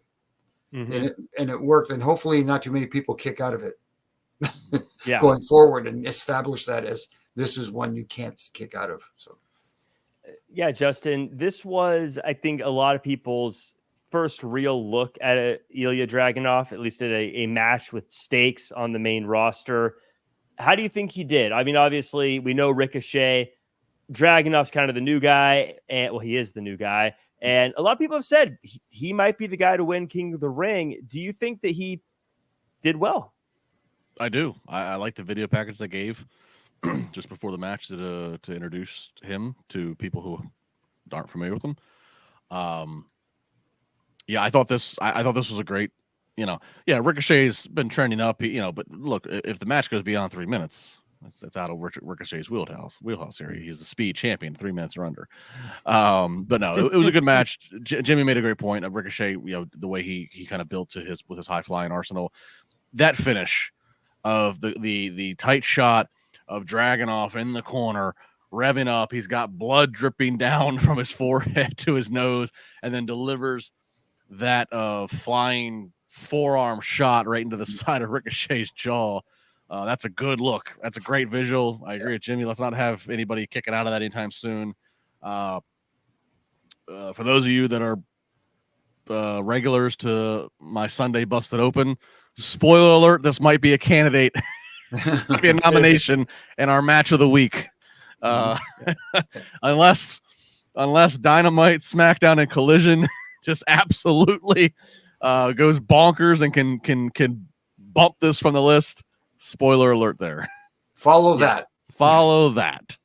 And it worked. And hopefully not too many people kick out of it going forward and establish that as this is one you can't kick out of. So, yeah, Justin, this was, I think, a lot of people's first real look at Ilya Dragunov, at least at a match with stakes on the main roster. How do you think he did? I mean, obviously, we know Ricochet. Dragunov's kind of the new guy, and he is the new guy. And a lot of people have said he might be the guy to win King of the Ring. Do you think that he did well? I do. I like the video package they gave just before the match to introduce him to people who aren't familiar with him. I thought this was a great, Ricochet's been trending up, but look, if the match goes beyond 3 minutes, it's out of Ricochet's wheelhouse here. He's the speed champion, 3 minutes or under. But no, it was a good match. Jimmy made a great point of Ricochet, the way he kind of built with his high flying arsenal. That finish of the tight shot of Dragunov in the corner, revving up. He's got blood dripping down from his forehead to his nose, and then delivers that flying forearm shot right into the side of Ricochet's jaw. That's a good look. That's a great visual. I agree with Jimmy. Let's not have anybody kicking out of that anytime soon. For those of you that are regulars to my Sunday Busted Open, spoiler alert, this might be a candidate, might be a nomination in our match of the week. Unless Dynamite, SmackDown, and Collision just absolutely goes bonkers and can bump this from the list. Spoiler alert there. Follow that. Follow that.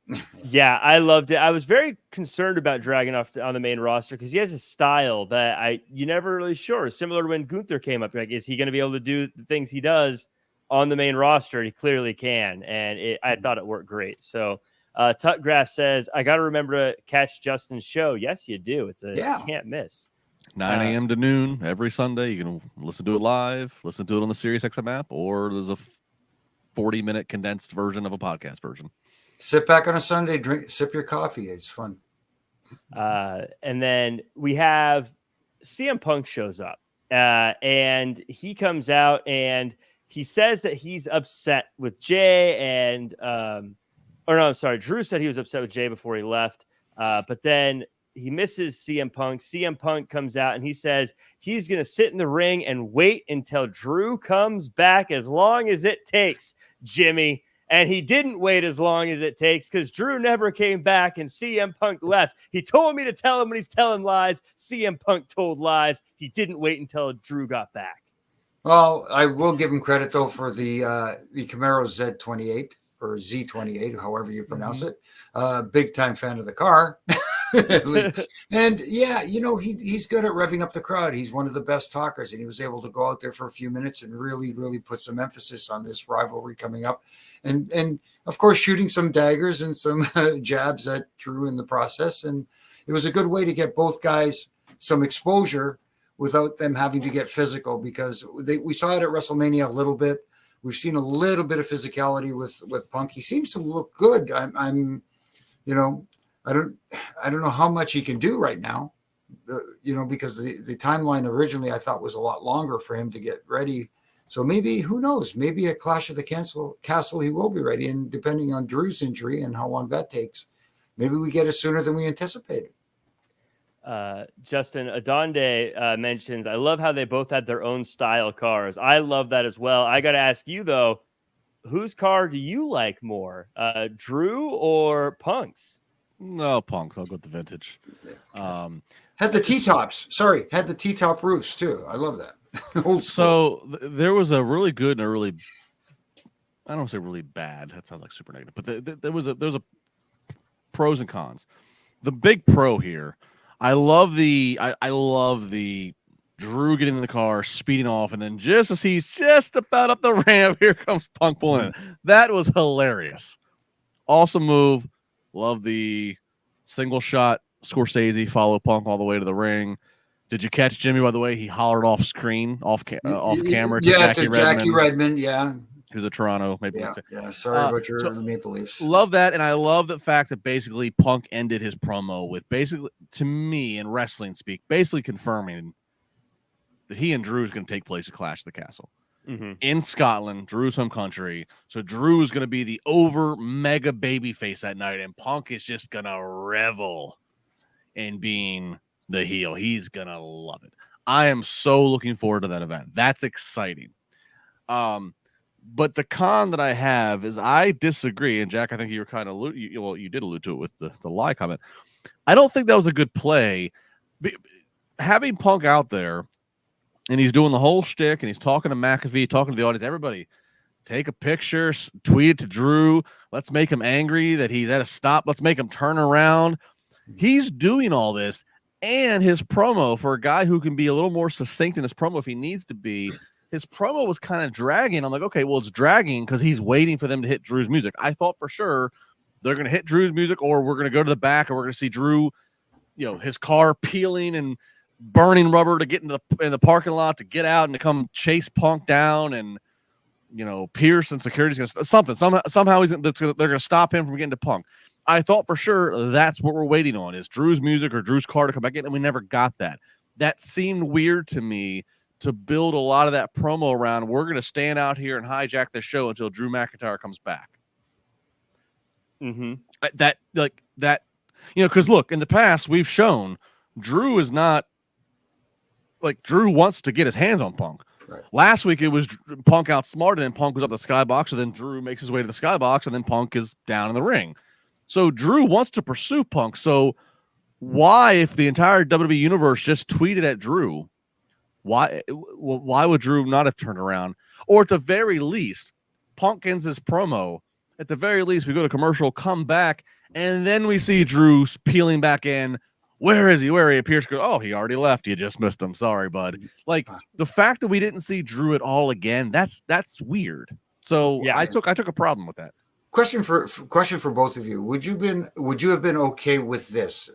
Yeah, I loved it. I was very concerned about Dragonov on the main roster because he has a style that you never really sure. Similar to when Gunther came up, like, is he going to be able to do the things he does on the main roster? He clearly can, and I thought it worked great. So Tutgraph says, I got to remember to catch Justin's show. Yes, you do. You can't miss. 9 a.m. to noon every Sunday. You can listen to it live, listen to it on the SiriusXM app, or there's a 40-minute condensed version of a podcast version. Sit back on a Sunday, sip your coffee. It's fun. And then we have CM Punk shows up, and he comes out and he says that he's upset with Jay and, Drew said he was upset with Jay before he left. But then he misses CM Punk. CM Punk comes out and he says he's going to sit in the ring and wait until Drew comes back as long as it takes, Jimmy. And he didn't wait as long as it takes because Drew never came back and CM Punk left. He told me to tell him when he's telling lies. CM Punk told lies. He didn't wait until Drew got back. Well, I will give him credit, though, for the Camaro Z28 or Z28, however you pronounce it. Big time fan of the car. And yeah, he's good at revving up the crowd. He's one of the best talkers, and he was able to go out there for a few minutes and really, really put some emphasis on this rivalry coming up. And of course, shooting some daggers and some jabs at Drew in the process. And it was a good way to get both guys some exposure without them having to get physical, because we saw it at WrestleMania a little bit. We've seen a little bit of physicality with Punk. He seems to look good. I don't know how much he can do right now, because the timeline originally I thought was a lot longer for him to get ready. So maybe, who knows, maybe at Clash of the Castle he will be ready. And depending on Drew's injury and how long that takes, maybe we get it sooner than we anticipated. Justin Adonde mentions, I love how they both had their own style cars. I love that as well. I got to ask you, though, whose car do you like more, Drew or Punk's? No, Punk's. I'll go with the vintage. Had the T-tops. Sorry, had the T-top roofs, too. I love that. So there was a really good and a really, I don't want to say really bad. That sounds like super negative, but there was a pros and cons. The big pro here, I love the Drew getting in the car, speeding off, and then just as he's just about up the ramp, here comes Punk pulling in. That was hilarious. Awesome move. Love the single shot Scorsese follow Punk all the way to the ring. Did you catch Jimmy, by the way? He hollered off screen, off camera to Jackie Redmond. Yeah. Who's a Toronto Maple Leafs. Yeah, sorry about your Maple Leafs. Love that, and I love the fact that basically Punk ended his promo with basically, to me, in wrestling speak, basically confirming that he and Drew is going to take place at Clash of the Castle. In Scotland, Drew's home country. So Drew is going to be the over mega baby face that night, and Punk is just going to revel in being the heel. He's going to love it. I am so looking forward to that event. That's exciting. But the con that I have is I disagree. And Jack, I think you were kind of, you did allude to it with the lie comment. I don't think that was a good play. Having Punk out there, and he's doing the whole shtick, and he's talking to McAfee, talking to the audience. Everybody, take a picture, tweet it to Drew. Let's make him angry that he's at a stop. Let's make him turn around. He's doing all this, and his promo, for a guy who can be a little more succinct in his promo if he needs to be, his promo was kind of dragging. I'm like, okay, well, it's dragging because he's waiting for them to hit Drew's music. I thought for sure they're going to hit Drew's music, or we're going to go to the back and we're going to see Drew, his car peeling and burning rubber to get in the parking lot to get out and to come chase Punk down, and Pierce and security's going to somehow they're going to stop him from getting to Punk. I thought for sure that's what we're waiting on, is Drew's music or Drew's car to come back in, and we never got that. That seemed weird to me, to build a lot of that promo around. We're going to stand out here and hijack the show until Drew McIntyre comes back. Because look, in the past we've shown Drew is not like, Drew wants to get his hands on Punk. Right. Last week it was Punk outsmarted, and Punk was up the skybox, so then Drew makes his way to the skybox, and then Punk is down in the ring. So Drew wants to pursue Punk. So why, if the entire WWE universe just tweeted at Drew, why would Drew not have turned around? Or at the very least, Punk ends his promo at the very least, we go to commercial, come back, and then we see Drew peeling back in. Where is he? Where he appears? Oh, he already left. You just missed him. Sorry, bud. Like the fact that we didn't see Drew at all again, that's weird. So yeah, I took a problem with that. Question for both of you. Would you have been okay with this?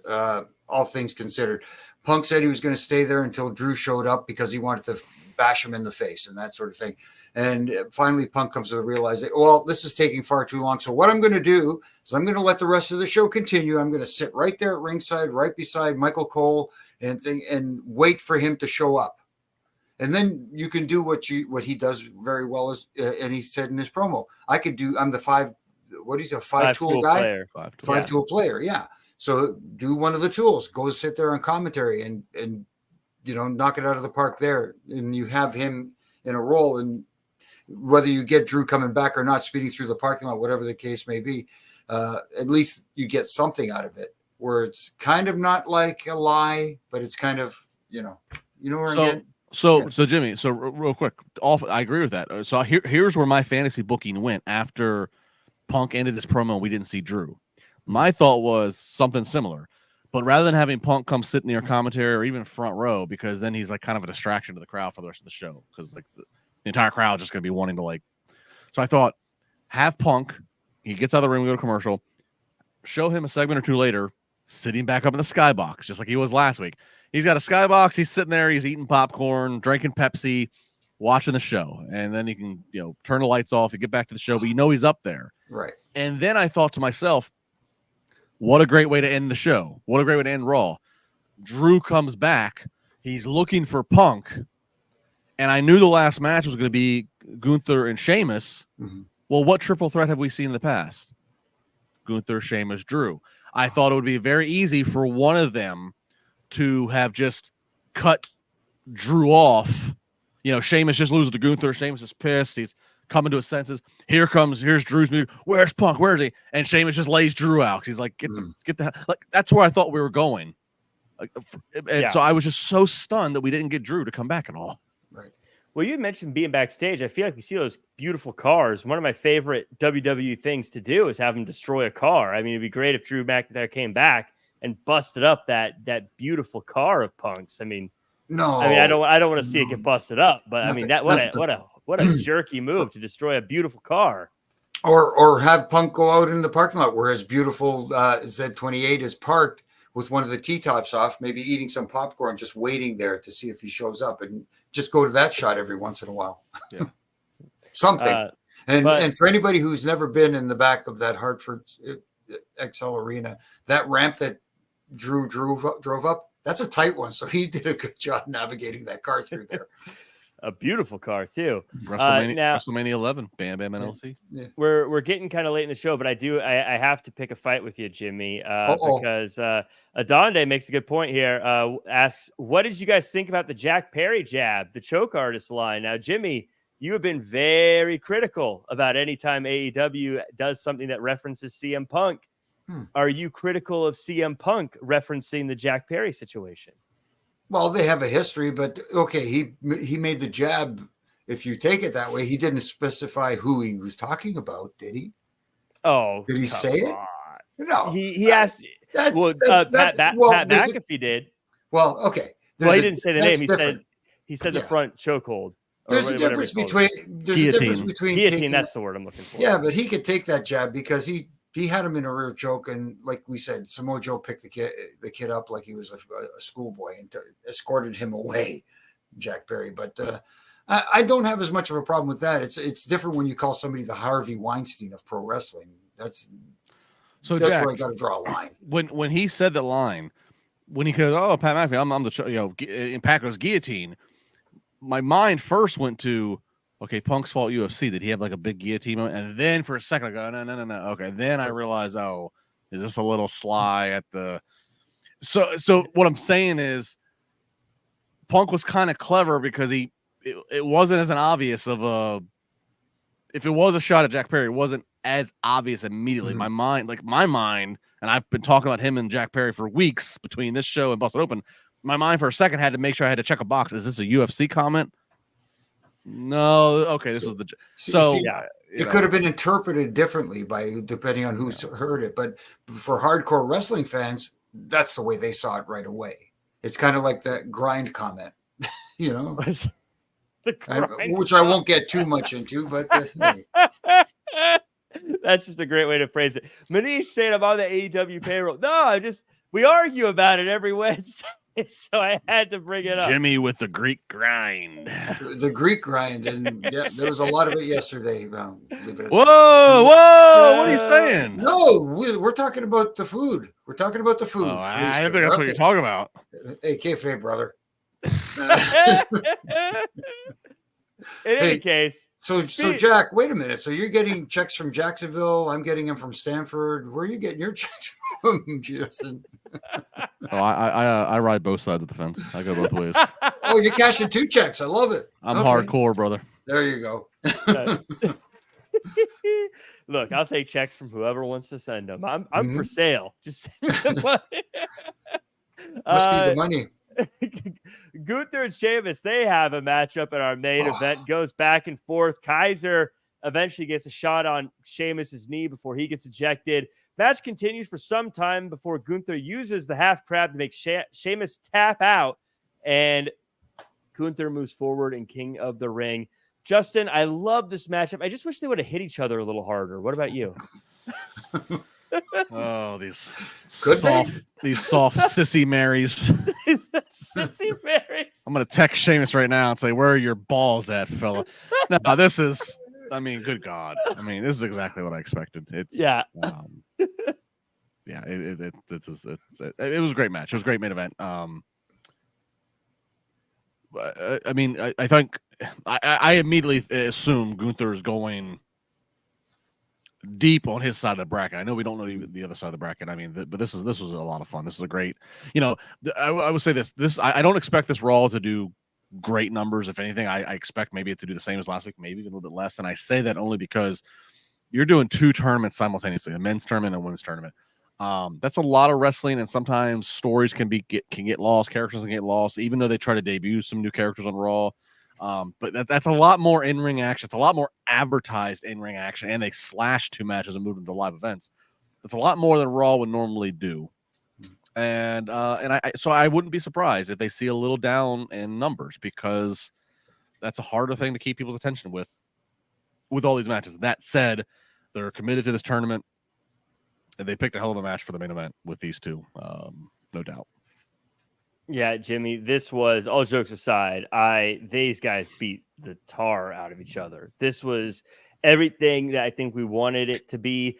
All things considered, Punk said he was going to stay there until Drew showed up because he wanted to bash him in the face and that sort of thing. And finally, Punk comes to the realization, well, this is taking far too long. So what I'm going to do is I'm going to let the rest of the show continue. I'm going to sit right there at ringside, right beside Michael Cole, and wait for him to show up. And then you can do what he does very well, and he said in his promo, I'm the five-tool guy? Five-tool player, yeah. So do one of the tools. Go sit there on commentary and knock it out of the park there. And you have him in a role. And whether you get Drew coming back or not, speeding through the parking lot, whatever the case may be, at least you get something out of it where it's kind of not like a lie, but it's kind of, where I'm getting. So Jimmy, real quick, I agree with that. So here's where my fantasy booking went after Punk ended his promo and we didn't see Drew. My thought was something similar, but rather than having Punk come sit near commentary or even front row, because then he's like kind of a distraction to the crowd for the rest of the show, because like the entire crowd just going to be wanting to So I thought, have Punk, he gets out of the ring, we go to commercial, show him a segment or two later, sitting back up in the skybox, just like he was last week. He's got a skybox. He's sitting there. He's eating popcorn, drinking Pepsi, watching the show. And then he can, turn the lights off and get back to the show, but he's up there. Right. And then I thought to myself, what a great way to end the show. What a great way to end Raw. Drew comes back. He's looking for Punk. And I knew the last match was going to be Gunther and Sheamus. Mm-hmm. Well, what triple threat have we seen in the past? Gunther, Sheamus, Drew. I thought it would be very easy for one of them to have just cut Drew off. Sheamus just loses to Gunther. Sheamus is pissed. He's coming to his senses. Here's Drew's music. Where's Punk? Where is he? And Sheamus just lays Drew out. He's like, get the like. That's where I thought we were going. So I was just so stunned that we didn't get Drew to come back at all. Right. Well, you mentioned being backstage. I feel like we see those beautiful cars. One of my favorite WWE things to do is have them destroy a car. I mean, it'd be great if Drew McIntyre came back and busted up that beautiful car of Punk's. I mean, I don't want to see it get busted up, but what a jerky move to destroy a beautiful car. Or have Punk go out in the parking lot where his beautiful Z28 is parked with one of the T-tops off, maybe eating some popcorn, just waiting there to see if he shows up, and just go to that shot every once in a while. Yeah. Something. And for anybody who's never been in the back of that Hartford XL Arena, that ramp that Drew drove up, that's a tight one. So he did a good job navigating that car through there. A beautiful car too. WrestleMania 11, Bam Bam NLC. Yeah. We're getting kind of late in the show, but I have to pick a fight with you, Jimmy, because Adonde makes a good point here. Asks, what did you guys think about the Jack Perry jab, the choke artist line? Now, Jimmy, you have been very critical about any time AEW does something that references CM Punk. Are you critical of CM Punk referencing the Jack Perry situation? Well, they have a history, but okay, he made the jab. If you take it that way, he didn't specify who he was talking about, did he? Oh, did he say it? No, he asked. Pat McAfee did. Well, okay. He didn't say the name. He said the front chokehold. There's a difference between guillotine. That's the word I'm looking for. Yeah, but he could take that jab because he had him in a rear choke, and like we said, Samoa Joe picked the kid up like he was a schoolboy and escorted him away, Jack Perry. But I don't have as much of a problem with that. It's different when you call somebody the Harvey Weinstein of pro wrestling. That's Jack, where I got to draw a line. When he said the line, when he goes, "Oh, Pat McAfee, I'm the and Pat goes guillotine," my mind first went to, okay, Punk's Fault UFC. Did he have like a big guillotine moment? And then for a second, I go, no. Okay. Then I realized, is this a little sly at the... So what I'm saying is Punk was kind of clever because it wasn't as an obvious of a... If it was a shot at Jack Perry, it wasn't as obvious immediately. Mm-hmm. My mind, and I've been talking about him and Jack Perry for weeks between this show and Busted Open, my mind for a second had to make sure I had to check a box. Is this a UFC comment? No, okay. This is the it could have been interpreted differently depending on who's heard it. But for hardcore wrestling fans, that's the way they saw it right away. It's kind of like that grind comment, you know, which I won't get too much into, but hey. That's just a great way to phrase it. Manish saying I'm on the AEW payroll. No, we argue about it every Wednesday, so I had to bring it up. Jimmy with the Greek grind. The Greek grind, and yeah, there was a lot of it yesterday. Whoa, what are you saying? No, we're talking about the food. We're talking about the food. Oh, I think that's what you're talking about. Hey, kayfabe, brother. In any case. So Jack, wait a minute. So you're getting checks from Jacksonville. I'm getting them from Stanford. Where are you getting your checks from, Justin? Oh, I ride both sides of the fence. I go both ways. Oh, you're cashing 2 checks. I love it. I'm hardcore, brother. There you go. Look, I'll take checks from whoever wants to send them. I'm for sale. Just send me the money. Must be the money. Gunther and Sheamus, they have a matchup in our main event. Goes back and forth. Kaiser eventually gets a shot on Sheamus's knee before he gets ejected. Match continues for some time before Gunther uses the half crab to make Sheamus tap out, and Gunther moves forward in King of the Ring. Justin, I love this matchup. I just wish they would have hit each other a little harder. What about you? Oh, these soft sissy Marys. Sissy Marys. I'm gonna text Sheamus right now and say, "Where are your balls at, fella?" No, this is. I mean, good God. I mean, this is exactly what I expected. It's yeah. It was a great match. It was a great main event. I mean, I think I immediately assume Gunther is going deep on his side of the bracket. I know we don't know the other side of the bracket. I mean, but this was a lot of fun. This is a great, I would say this I don't expect this Raw to do great numbers. If anything, I expect maybe it to do the same as last week, maybe a little bit less. And I say that only because you're doing 2 tournaments simultaneously, a men's tournament and a women's tournament. That's a lot of wrestling, and sometimes stories can get lost, characters can get lost, even though they try to debut some new characters on Raw. But that's a lot more in-ring action. It's a lot more advertised in-ring action, and they slash 2 matches and move them to live events. It's a lot more than Raw would normally do. And so I wouldn't be surprised if they see a little down in numbers, because that's a harder thing to keep people's attention with all these matches. That said, they're committed to this tournament, and they picked a hell of a match for the main event with these 2, no doubt. Yeah, Jimmy, this was, all jokes aside, these guys beat the tar out of each other. This was everything that I think we wanted it to be.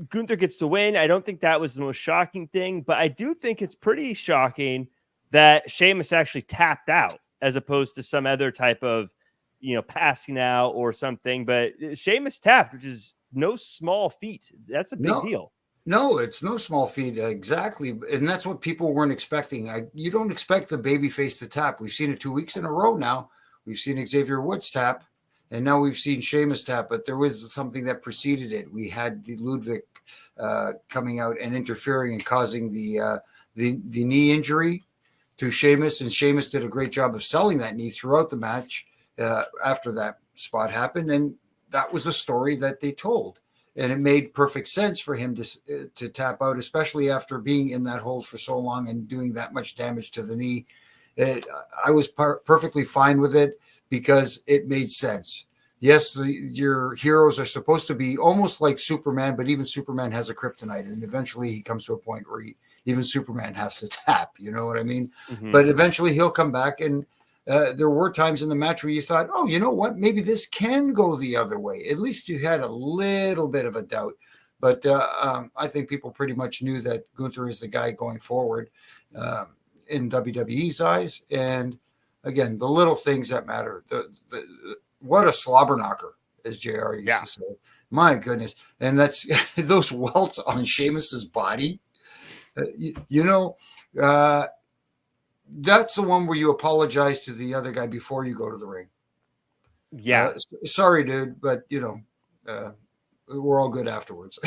Gunther gets to win. I don't think that was the most shocking thing, but I do think it's pretty shocking that Sheamus actually tapped out as opposed to some other type of, passing out or something. But Sheamus tapped, which is no small feat. That's a big deal. No, it's no small feat. Exactly. And that's what people weren't expecting. You don't expect the babyface to tap. We've seen it 2 weeks in a row now. We've seen Xavier Woods tap, and now we've seen Sheamus tap, but there was something that preceded it. We had the Ludwig coming out and interfering and causing the knee injury to Sheamus, and Sheamus did a great job of selling that knee throughout the match after that spot happened, and that was a story that they told. And it made perfect sense for him to tap out, especially after being in that hold for so long and doing that much damage to the knee. I was perfectly fine with it because it made sense. Yes, your heroes are supposed to be almost like Superman, but even Superman has a kryptonite, and eventually he comes to a point where even Superman has to tap. You know what I mean? Mm-hmm. But eventually he'll come back, and there were times in the match where you thought, oh, you know what? Maybe this can go the other way. At least you had a little bit of a doubt. But I think people pretty much knew that Gunther is the guy going forward in WWE's eyes. And again, the little things that matter. What a slobber knocker, as JR used to say. My goodness. And that's those welts on Sheamus's body. That's the one where you apologize to the other guy before you go to the ring. Yeah. Sorry, dude, but, we're all good afterwards.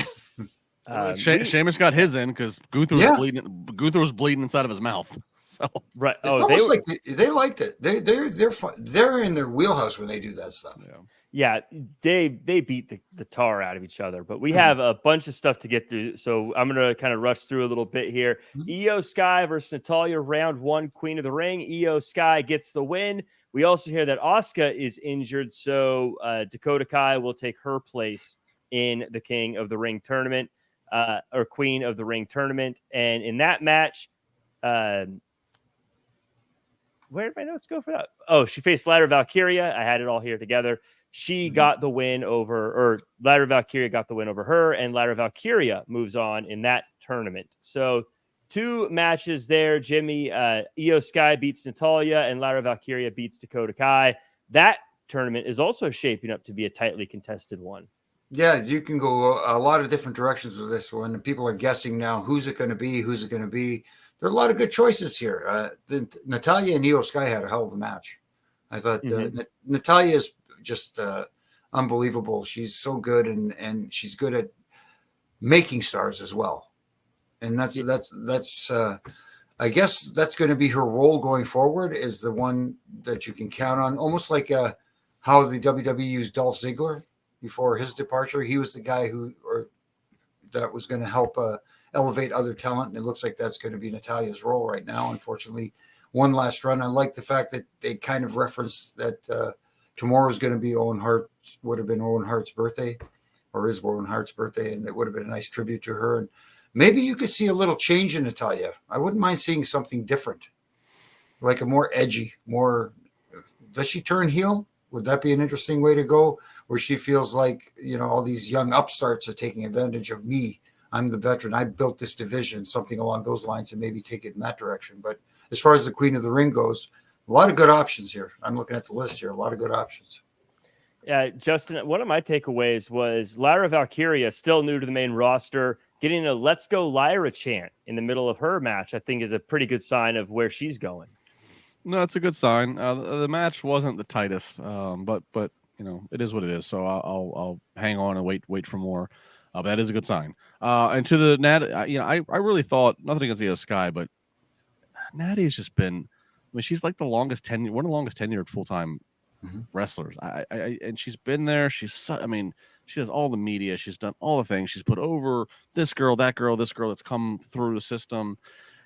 Sheamus got his in because Gunther was bleeding. Gunther was bleeding inside of his mouth. So right. Oh, they liked it. They're in their wheelhouse when they do that stuff. Yeah. Yeah, they beat the tar out of each other, but we have a bunch of stuff to get through. So I'm going to kind of rush through a little bit here. Io Sky versus Natalya, round 1, Queen of the Ring. Io Sky gets the win. We also hear that Asuka is injured, so Dakota Kai will take her place in the King of the Ring tournament, or Queen of the Ring tournament. And in that match, where did my notes go for that? Oh, she faced Ladder Valkyria. I had it all here together. She got the win over, or Ladder Valkyria got the win over her, and Ladder Valkyria moves on in that tournament. So 2 matches there, Jimmy. Io Sky beats Natalya, and Ladder Valkyria beats Dakota Kai. That tournament is also shaping up to be a tightly contested one. Yeah, you can go a lot of different directions with this one, and people are guessing now who's it going to be, who's it going to be. There are a lot of good choices here. Natalya and Io Sky had a hell of a match. I thought Natalya is just unbelievable. She's so good, and she's good at making stars as well. And that's I guess that's going to be her role going forward, is the one that you can count on, almost like how the WWE used Dolph Ziggler before his departure. He was the guy that was going to help elevate other talent, and it looks like that's going to be Natalya's role right now. Unfortunately, one last run. I like the fact that they kind of referenced that tomorrow is going to be would have been Owen Hart's birthday, or is Owen Hart's birthday, and it would have been a nice tribute to her. And maybe you could see a little change in Natalya. I wouldn't mind seeing something different, like a more edgy, more. Does she turn heel? Would that be an interesting way to go? Where she feels like, all these young upstarts are taking advantage of me. I'm the veteran. I built this division, something along those lines, and maybe take it in that direction. But as far as the Queen of the Ring goes, a lot of good options here. I'm looking at the list here. A lot of good options. Yeah, Justin, one of my takeaways was Lyra Valkyria, still new to the main roster, getting a "Let's Go Lyra" chant in the middle of her match. I think is a pretty good sign of where she's going. No, it's a good sign. The match wasn't the tightest, but it is what it is. So I'll hang on and wait for more. But that is a good sign. And to the Nat, I really thought, nothing against Io Sky, but Natty has just been. I mean, she's like one of the longest tenured full time wrestlers. And she's been there. She does all the media. She's done all the things. She's put over this girl, that girl, this girl that's come through the system.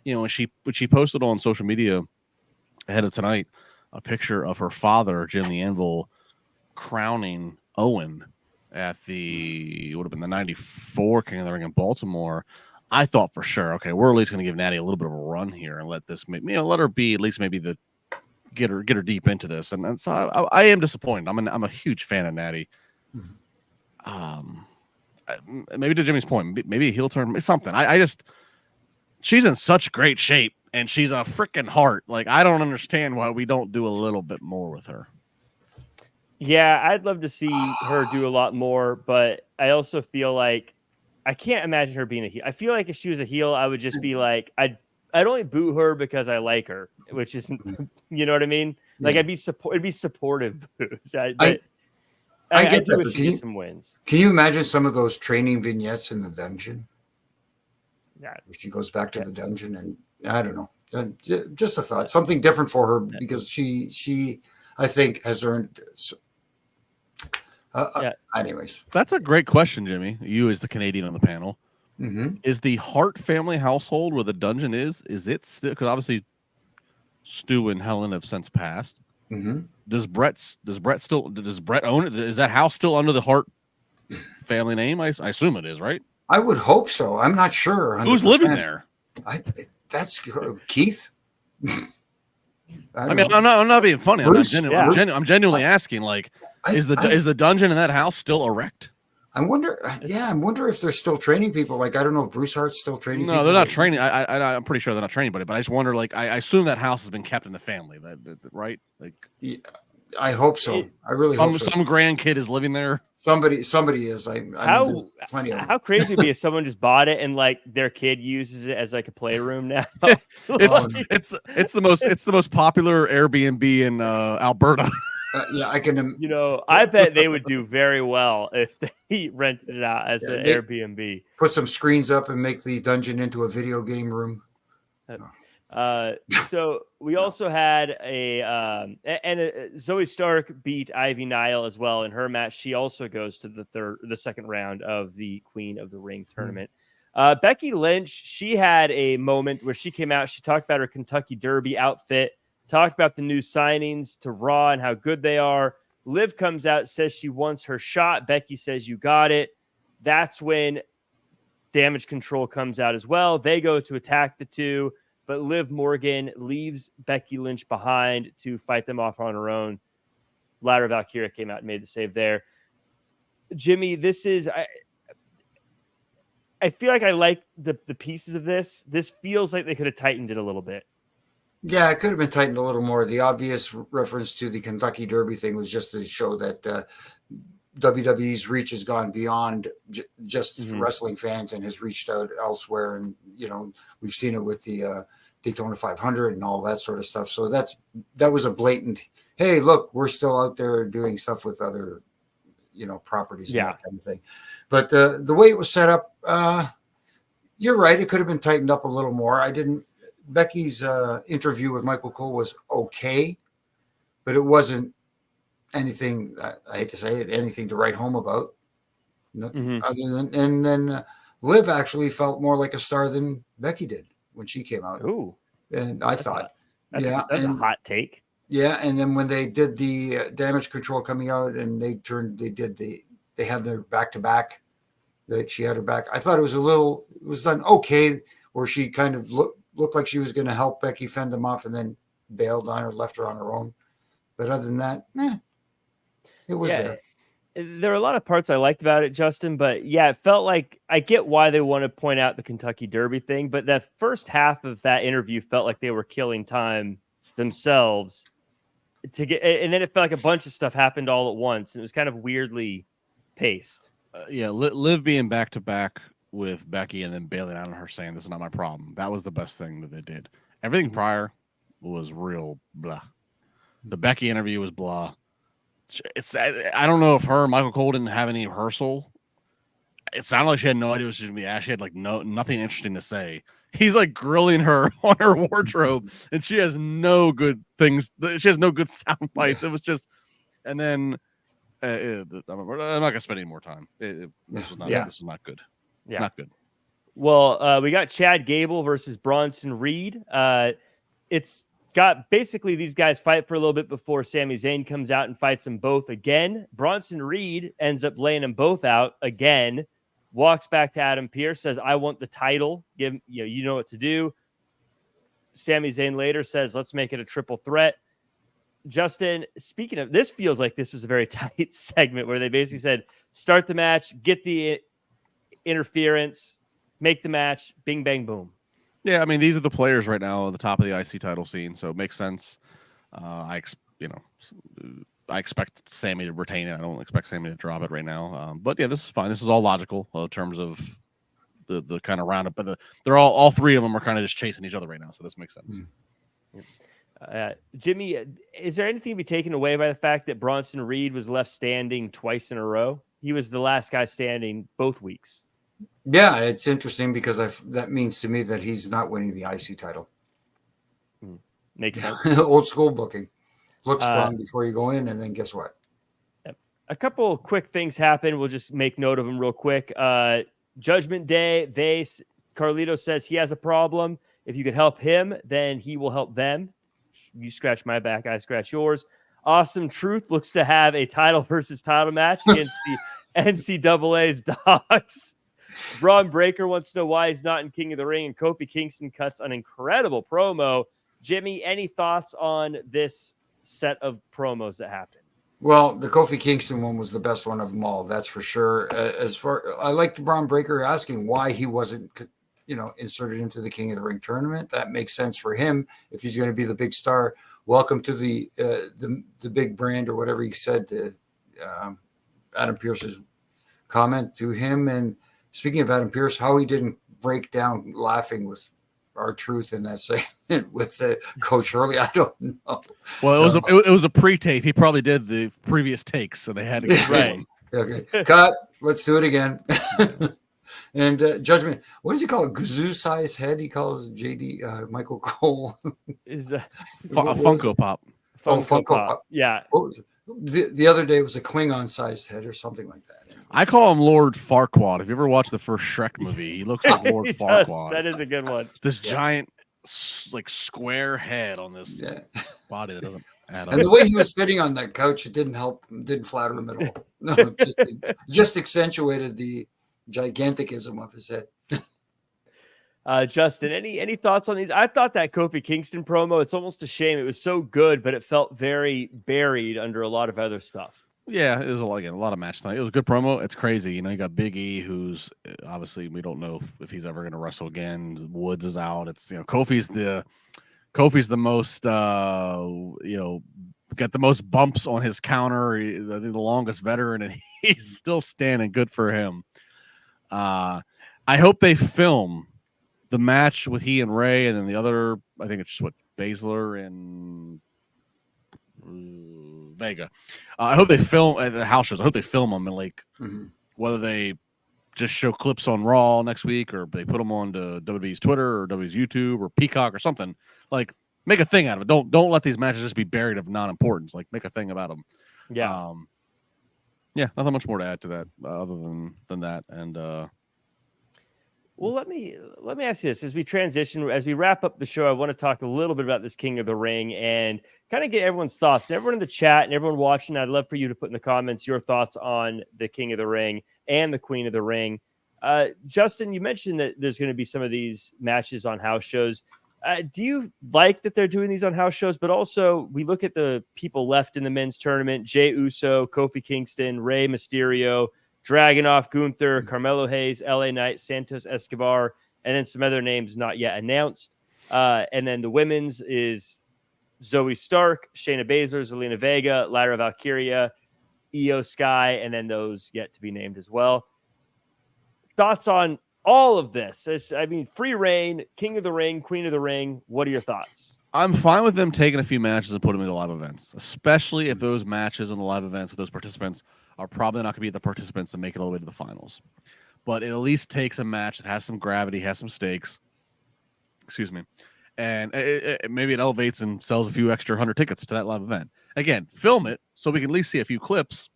And she posted on social media ahead of tonight a picture of her father, Jim the Anvil, crowning Owen at it would have been the 94 King of the Ring in Baltimore. I thought for sure, okay, we're at least going to give Natty a little bit of a run here and let her be at least maybe get her deep into this. And so I am disappointed. I'm a huge fan of Natty. Maybe to Jimmy's point, maybe a heel turn, something. She's in such great shape, and she's a freaking heart. Like, I don't understand why we don't do a little bit more with her. Yeah, I'd love to see her do a lot more, but I also feel like I can't imagine her being a heel. I feel like if she was a heel, I would just be like, I'd only boo her because I like her, which isn't, you know what I mean? Like, it'd be supportive boos. I get that. Wish she get some wins. Can you imagine some of those training vignettes in the dungeon? Yeah, she goes back to the dungeon, and I don't know. Just a thought, something different for her, because she I think has earned. Anyways, that's a great question, Jimmy. You as the Canadian on the panel, is the Hart family household where the dungeon is it still? Because obviously Stu and Helen have since passed. Does Brett own it? Is that house still under the Hart family name? I assume it is, right? I would hope so. I'm not sure. 100%. Who's living there? That's Keith. I'm not being funny. I'm genuinely asking. Like, is the dungeon in that house still erect? I wonder if they're still training people. Like, I don't know if Bruce Hart's still training. No, they're not training. I'm pretty sure they're not training anybody. But I just wonder. Like, I assume that house has been kept in the family. That right? Like, yeah, I hope so. I really hope so. Some grandkid is living there. Somebody is. How crazy would it be if someone just bought it and like their kid uses it as like a playroom now? it's the most popular Airbnb in Alberta. I can. I bet they would do very well if they rented it out as an Airbnb. Put some screens up and make the dungeon into a video game room. So we also had Zoe Stark beat Ivy Nile as well in her match. She also goes to the second round of the Queen of the Ring tournament. Becky Lynch, she had a moment where she came out. She talked about her Kentucky Derby outfit, talked about the new signings to Raw and how good they are. Liv comes out, says she wants her shot. Becky says, you got it. That's when Damage Control comes out as well. They go to attack the two, but Liv Morgan leaves Becky Lynch behind to fight them off on her own. Ladder Valkyria came out and made the save there. Jimmy, this is... I feel like I like the pieces of this. This feels like they could have tightened it a little bit. Yeah, it could have been tightened a little more. The obvious reference to the Kentucky Derby thing was just to show that WWE's reach has gone beyond just wrestling fans and has reached out elsewhere. And, you know, we've seen it with the Daytona 500 and all that sort of stuff. So that was a blatant, hey, look, we're still out there doing stuff with other, you know, properties and that kind of thing. But the way it was set up, you're right. It could have been tightened up a little more. Becky's interview with Michael Cole was okay, but it wasn't anything, I hate to say it, anything to write home about. Other than, and then Liv actually felt more like a star than Becky did when she came out. Ooh. And that's a hot take. Yeah, and then when they did the Damage Control coming out and they had their back-to-back, like she had her back. I thought it was done okay, where she kind of looked like she was going to help Becky fend them off and then bailed on her, left her on her own. But other than that, it was there. There are a lot of parts I liked about it, Justin, but yeah, it felt like I get why they want to point out the Kentucky Derby thing, but that first half of that interview felt like they were killing time themselves to get, and then it felt like a bunch of stuff happened all at once. And it was kind of weirdly paced. Liv being back to back with Becky and then bailing out on her saying this is not my problem. That was the best thing that they did. Everything prior was real blah. The Becky interview was blah. I don't know if Michael Cole didn't have any rehearsal. It sounded like she had no idea what she was going to be asked. She had like nothing interesting to say. He's like grilling her on her wardrobe, and she has no good things. She has no good sound bites. It was just, and then I'm not going to spend any more time. This was not good. Yeah, not good. Well, we got Chad Gable versus Bronson Reed. It's got basically these guys fight for a little bit before Sami Zayn comes out and fights them both again. Bronson Reed ends up laying them both out again. Walks back to Adam Pearce, says, I want the title. You know what to do. Sami Zayn later says, let's make it a triple threat. Justin, speaking of, this feels like this was a very tight segment where they basically said, start the match, get the interference, make the match, bing, bang, boom. Yeah, I mean, these are the players right now at the top of the IC title scene, so it makes sense. I expect Sammy to retain it. I don't expect Sammy to drop it right now. But yeah, this is fine. This is all logical in terms of the kind of roundup. But they're all three of them are kind of just chasing each other right now, so this makes sense. Jimmy, is there anything to be taken away by the fact that Bronson Reed was left standing twice in a row? He was the last guy standing both weeks. Yeah, it's interesting because that means to me that he's not winning the IC title. Makes sense. Old school booking. Look strong before you go in, and then guess what? A couple quick things happen. We'll just make note of them real quick. Judgment Day, Carlito says he has a problem. If you could help him, then he will help them. You scratch my back, I scratch yours. Awesome Truth looks to have a title versus title match against the NCAA's Dogs. Braun Breaker wants to know why he's not in King of the Ring, and Kofi Kingston cuts an incredible promo. Jimmy, any thoughts on this set of promos that happened? Well, the Kofi Kingston one was the best one of them all, that's for sure. I like the Braun Breaker asking why he wasn't, inserted into the King of the Ring tournament. That makes sense for him if he's going to be the big star. Welcome to the big brand, or whatever he said to Adam Pearce's comment to him. And speaking of Adam Pearce, how he didn't break down laughing with R-Truth in that segment with Coach Hurley, I don't know. Well, it was a pre-tape. He probably did the previous takes, so they had to get right. Okay, cut. Let's do it again. And Judgment, what does he call it? Gazoo-sized head? He calls JD Michael Cole. Is A Funko Pop. Funko Pop. Yeah. What was it? The other day was a Klingon-sized head or something like that. Anyways. I call him Lord Farquaad. If you ever watched the first Shrek movie, he looks like Lord Farquaad. That is a good one. This giant, like, square head on this body that doesn't add up. And the way he was sitting on that couch, it didn't help him, didn't flatter him at all. No, just accentuated the giganticism of his head. Justin, any thoughts on these? I thought that Kofi Kingston promo, it's almost a shame. It was so good, but it felt very buried under a lot of other stuff. Yeah, it was a lot of match tonight. It was a good promo. It's crazy. You got Big E, who's obviously we don't know if he's ever going to wrestle again. Woods is out. It's Kofi's the most got the most bumps on his counter. The longest veteran, and he's still standing. Good for him. I hope they film the match with he and Ray, and then the other, I think it's Baszler and Vega. I hope they film at the house shows. I hope they film them, and whether they just show clips on Raw next week, or they put them on to WWE's Twitter or WWE's YouTube or Peacock or something. Like, make a thing out of it. Don't let these matches just be buried of non-importance. Like, make a thing about them. Yeah. Nothing much more to add to that other than that. And well, let me ask you this. As we transition, as we wrap up the show, I want to talk a little bit about this King of the Ring and kind of get everyone's thoughts. Everyone in the chat and everyone watching, I'd love for you to put in the comments your thoughts on the King of the Ring and the Queen of the Ring. Justin, you mentioned that there's going to be some of these matches on house shows. Do you like that they're doing these on house shows? But also, we look at the people left in the men's tournament: Jey Uso, Kofi Kingston, Rey Mysterio, Dragonov, Gunther, Carmelo Hayes, LA Knight, Santos Escobar, and then some other names not yet announced. And then the women's is Zoe Stark, Shayna Baszler, Zelina Vega, Lyra Valkyria, Io Sky, and then those yet to be named as well. Thoughts on all of this? Free reign, King of the Ring, Queen of the Ring. What are your thoughts? I'm fine with them taking a few matches and putting them into live events, especially if those matches in the live events with those participants are probably not going to be the participants that make it all the way to the finals. But it at least takes a match that has some gravity, has some stakes. Excuse me. And maybe it elevates and sells a few extra 100 tickets to that live event. Again, film it so we can at least see a few clips.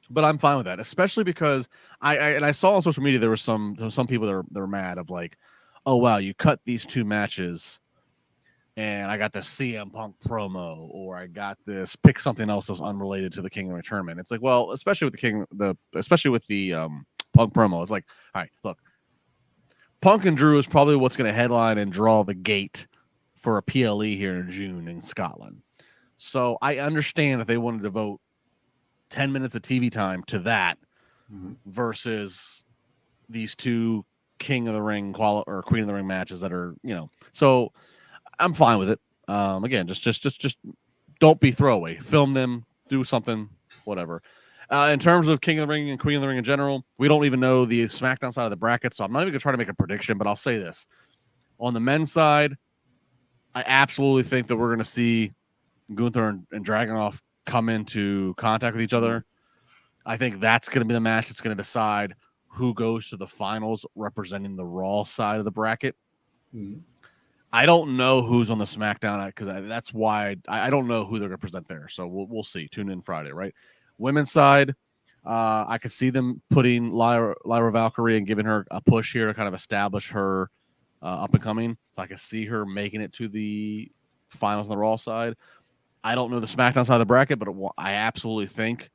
But I'm fine with that, especially because I saw on social media there were some people that were mad of like, oh wow, you cut these two matches, and I got this CM Punk promo, or I got this pick something else that was unrelated to the King of the Ring tournament. It's like, well, especially with the Punk promo, it's like, all right, look, Punk and Drew is probably what's going to headline and draw the gate for a PLE here in June in Scotland. So I understand if they wanted to devote 10 minutes of TV time to that versus these two King of the Ring or Queen of the Ring matches that are, so I'm fine with it. Again, just don't be throwaway. Film them, do something, whatever. In terms of King of the Ring and Queen of the Ring in general, we don't even know the SmackDown side of the bracket, so I'm not even going to try to make a prediction, but I'll say this. On the men's side, I absolutely think that we're going to see Gunther and Dragonov come into contact with each other. I think that's going to be the match that's going to decide who goes to the finals representing the Raw side of the bracket. I don't know who's on the SmackDown because that's why I don't know who they're going to present there. So we'll see. Tune in Friday, right? Women's side, I could see them putting Lyra Valkyrie and giving her a push here to kind of establish her up and coming. So I could see her making it to the finals on the Raw side. I don't know the SmackDown side of the bracket, but I absolutely think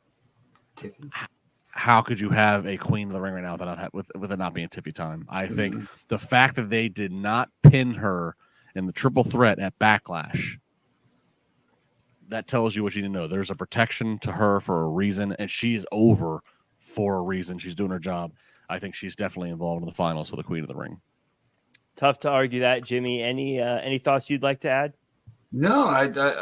how could you have a Queen of the Ring right now with it not being Tiffy time? I think the fact that they did not pin her in the triple threat at Backlash, that tells you what you need to know. There's a protection to her for a reason, and she's over for a reason. She's doing her job. I think she's definitely involved in the finals for the Queen of the Ring. Tough to argue that, Jimmy. Any thoughts you'd like to add? No,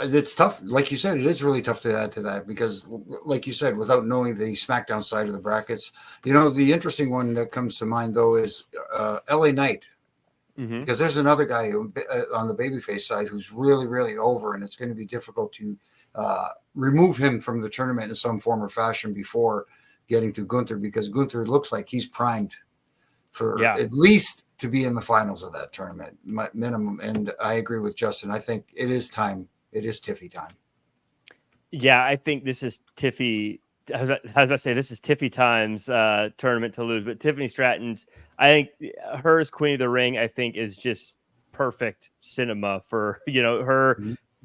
it's tough. Like you said, it is really tough to add to that because, like you said, without knowing the SmackDown side of the brackets, the interesting one that comes to mind, though, is LA Knight. Because there's another guy on the babyface side who's really, really over, and it's going to be difficult to remove him from the tournament in some form or fashion before getting to Gunther, because Gunther looks like he's primed for Yeah. at least to be in the finals of that tournament, minimum. And I agree with Justin. I think it is time. It is Tiffy time. Yeah, I think this is Tiffy. I was about to say this is Tiffy Time's tournament to lose, but Tiffany Stratton's, I think hers Queen of the Ring, I think is just perfect cinema for, her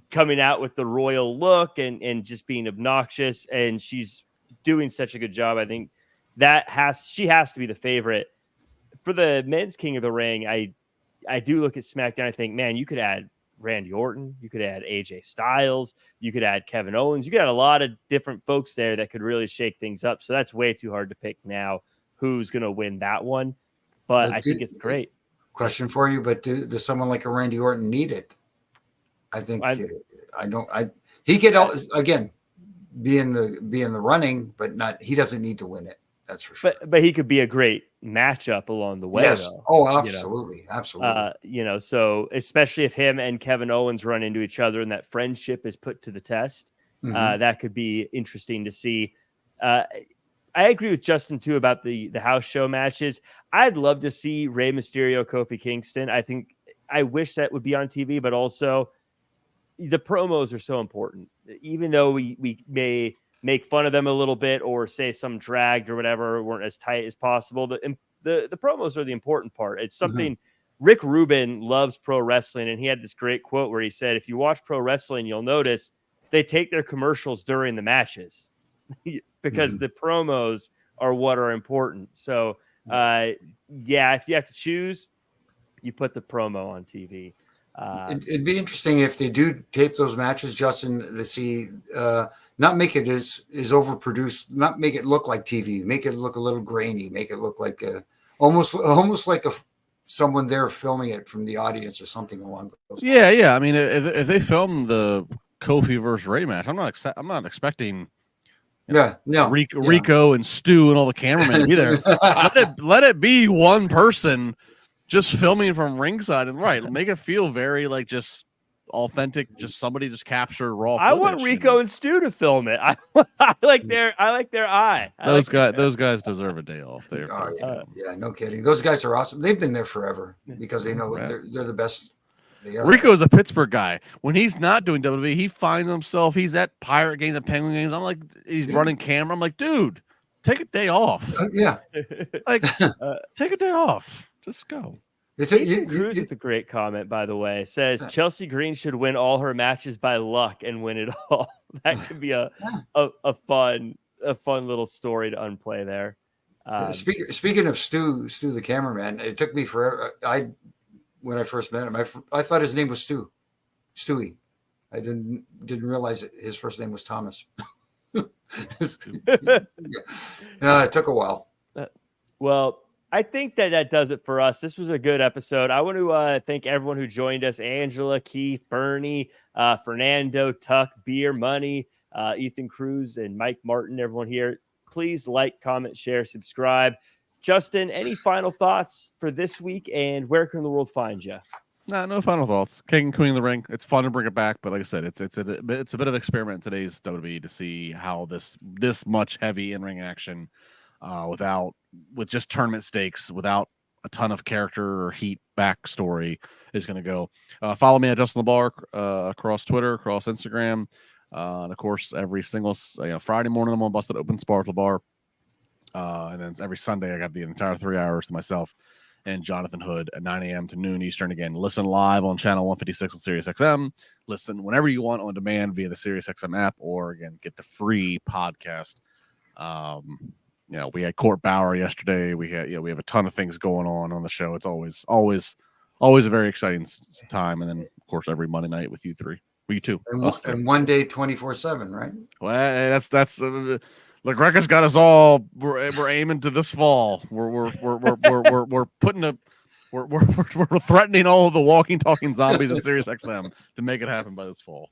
coming out with the royal look and just being obnoxious. And she's doing such a good job. I think she has to be the favorite for the men's King of the Ring. I do look at SmackDown. I think, man, you could add Randy Orton, you could add AJ Styles, you could add Kevin Owens, you could add a lot of different folks there that could really shake things up. So that's way too hard to pick now who's going to win that one. But I think it's great. Question for you, but does someone like a Randy Orton need it? I think he could again be in the running, but not. He doesn't need to win it. That's for sure. But he could be a great matchup along the way. Yes. Though, oh, absolutely, absolutely. So especially if him and Kevin Owens run into each other and that friendship is put to the test, that could be interesting to see. I agree with Justin too about the house show matches. I'd love to see Rey Mysterio, Kofi Kingston. I wish that would be on TV, but also the promos are so important. Even though we may make fun of them a little bit or say some dragged or whatever weren't as tight as possible, the promos are the important part. It's something Rick Rubin loves pro wrestling, and he had this great quote where he said, if you watch pro wrestling, you'll notice they take their commercials during the matches because the promos are what are important. So if you have to choose, you put the promo on TV. It'd be interesting if they do tape those matches, Justin, to see not make it as overproduced, not make it look like TV, make it look a little grainy, make it look like almost like someone there filming it from the audience or something along those lines. Yeah. I mean, if they film the Kofi versus Ray match, I'm not expecting Rico and Stu and all the cameramen to be there. let it be one person just filming from ringside and make it feel very like just authentic, just somebody just capture raw footage. I want Rico and Stu to film it. I like their eye. Those guys deserve a day off there. No kidding. Those guys are awesome. They've been there forever because they know they're the best. Rico is a Pittsburgh guy. When he's not doing WWE, he finds himself. He's at Pirate games and Penguin games. I'm like, he's running camera. I'm like, dude, take a day off. Take a day off. Just go. Cruz with a great comment, by the way, says Chelsea Green should win all her matches by luck and win it all. That could be a fun little story to unplay there. Speaking of Stu the cameraman, it took me forever. When I first met him, I thought his name was Stewie. I didn't realize his first name was Thomas. It took a while. Well, I think that does it for us. This was a good episode. I want to thank everyone who joined us: Angela, Keith, Bernie, Fernando, Tuck, Beer, Money, Ethan Cruz, and Mike Martin. Everyone here, please like, comment, share, subscribe. Justin, any final thoughts for this week, and where can the world find you? No final thoughts. King and Queen of the Ring. It's fun to bring it back, but like I said, it's a bit of an experiment in today's WWE to see how this much heavy in-ring action with just tournament stakes, without a ton of character or heat backstory, is going to go. Follow me at Justin LaBar across Twitter, across Instagram, and of course every single Friday morning I'm on Busted Open Spar with LaBar. And then every Sunday I got the entire 3 hours to myself and Jonathan Hood at 9 a.m. to noon Eastern. Again, listen live on channel 156 on SiriusXM. Listen whenever you want on demand via the SiriusXM app, or again, get the free podcast. We had Court Bauer yesterday. We have a ton of things going on the show. It's always a very exciting time. And then of course every Monday night with you three, you two, and one day 24/7, right? Well, that's. LaGreca's got us all. We're aiming to this fall. We're threatening all of the walking, talking zombies at SiriusXM to make it happen by this fall.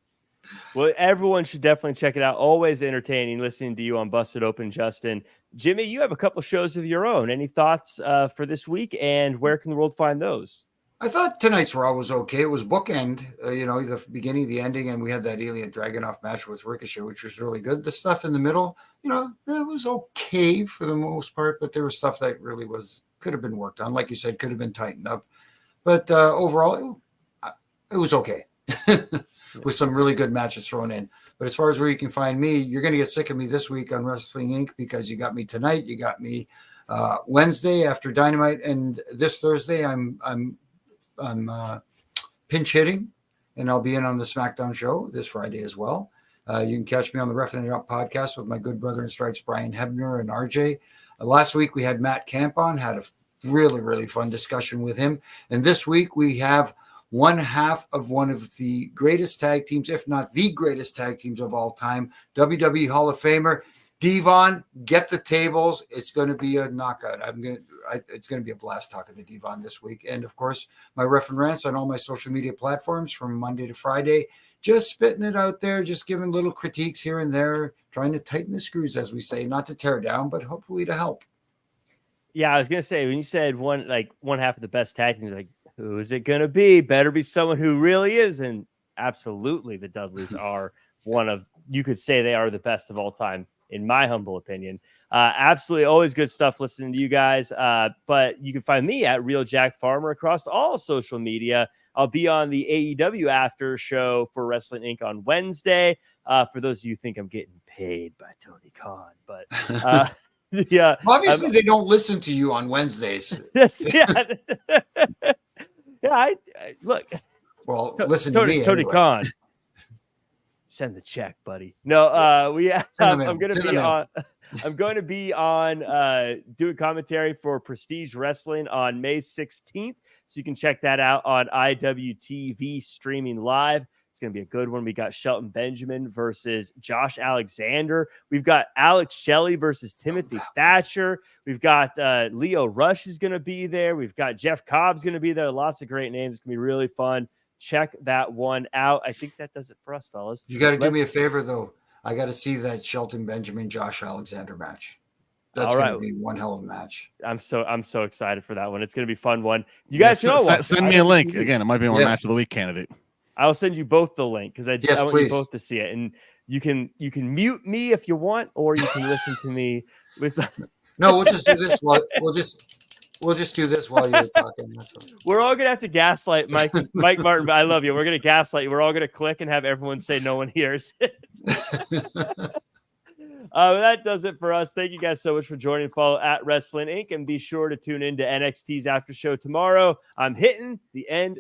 Well, everyone should definitely check it out. Always entertaining listening to you on Busted Open, Justin. Jimmy, you have a couple shows of your own. Any thoughts for this week, and where can the world find those? I thought tonight's Raw was okay. It was bookend, the beginning, the ending, and we had that Alien Dragonov match with Ricochet, which was really good. The stuff in the middle, it was okay for the most part, but there was stuff that really was could have been worked on. Like you said, could have been tightened up. But overall, it was okay with some really good matches thrown in. But as far as where you can find me, you're going to get sick of me this week on Wrestling Inc. because you got me tonight. You got me Wednesday after Dynamite, and this Thursday I'm pinch hitting, and I'll be in on the SmackDown show this Friday as well. You can catch me on the Roughing It Up podcast with my good brother in stripes, Brian Hebner and RJ. Last week we had Matt Camp on, had a really, really fun discussion with him. And this week we have one half of one of the greatest tag teams, if not the greatest tag teams of all time, WWE Hall of Famer, Devon. Get the tables. It's going to be a knockout. It's going to be a blast talking to Devon this week. And of course, my ref and rants on all my social media platforms from Monday to Friday. Just spitting it out there, just giving little critiques here and there, trying to tighten the screws, as we say, not to tear down, but hopefully to help. Yeah, I was gonna say when you said one half of the best tag teams, like who is it gonna be? Better be someone who really is, and absolutely, the Dudleys are one of. You could say they are the best of all time, in my humble opinion. Absolutely, always good stuff listening to you guys. But you can find me at Real Jack Farmer across all social media. I'll be on the AEW after show for Wrestling Inc. on Wednesday. For those of you who think I'm getting paid by Tony Khan, but yeah, obviously they don't listen to you on Wednesdays. Yes, yeah, yeah. I look. Well, listen Tony, to me, Tony anyway. Khan. Send the check, buddy. No, I'm going to be on doing commentary for Prestige Wrestling on May 16th. So you can check that out on IWTV streaming live. It's going to be a good one. We got Shelton Benjamin versus Josh Alexander. We've got Alex Shelley versus Timothy Thatcher. We've got Leo Rush is going to be there. We've got Jeff Cobb's going to be there. Lots of great names. It's going to be really fun. Check that one out. I think that does it for us, fellas. You got to do me a favor, though. I got to see that Shelton Benjamin Josh Alexander match. That's going to be one hell of a match. I'm so excited for that one. It's going to be a fun one. You guys send me a link again. It might be my match of the week candidate. I'll send you both the link because I want please. you both to see it, and you can mute me if you want, or you can listen to me with. No, we'll just do this. We'll just do this while you're talking. We're all gonna have to gaslight Mike Martin. But I love you. We're gonna gaslight you. We're all gonna click and have everyone say no one hears it. That does it for us. Thank you guys so much for joining. Follow at Wrestling Inc. and be sure to tune in to NXT's after show tomorrow. I'm hitting the end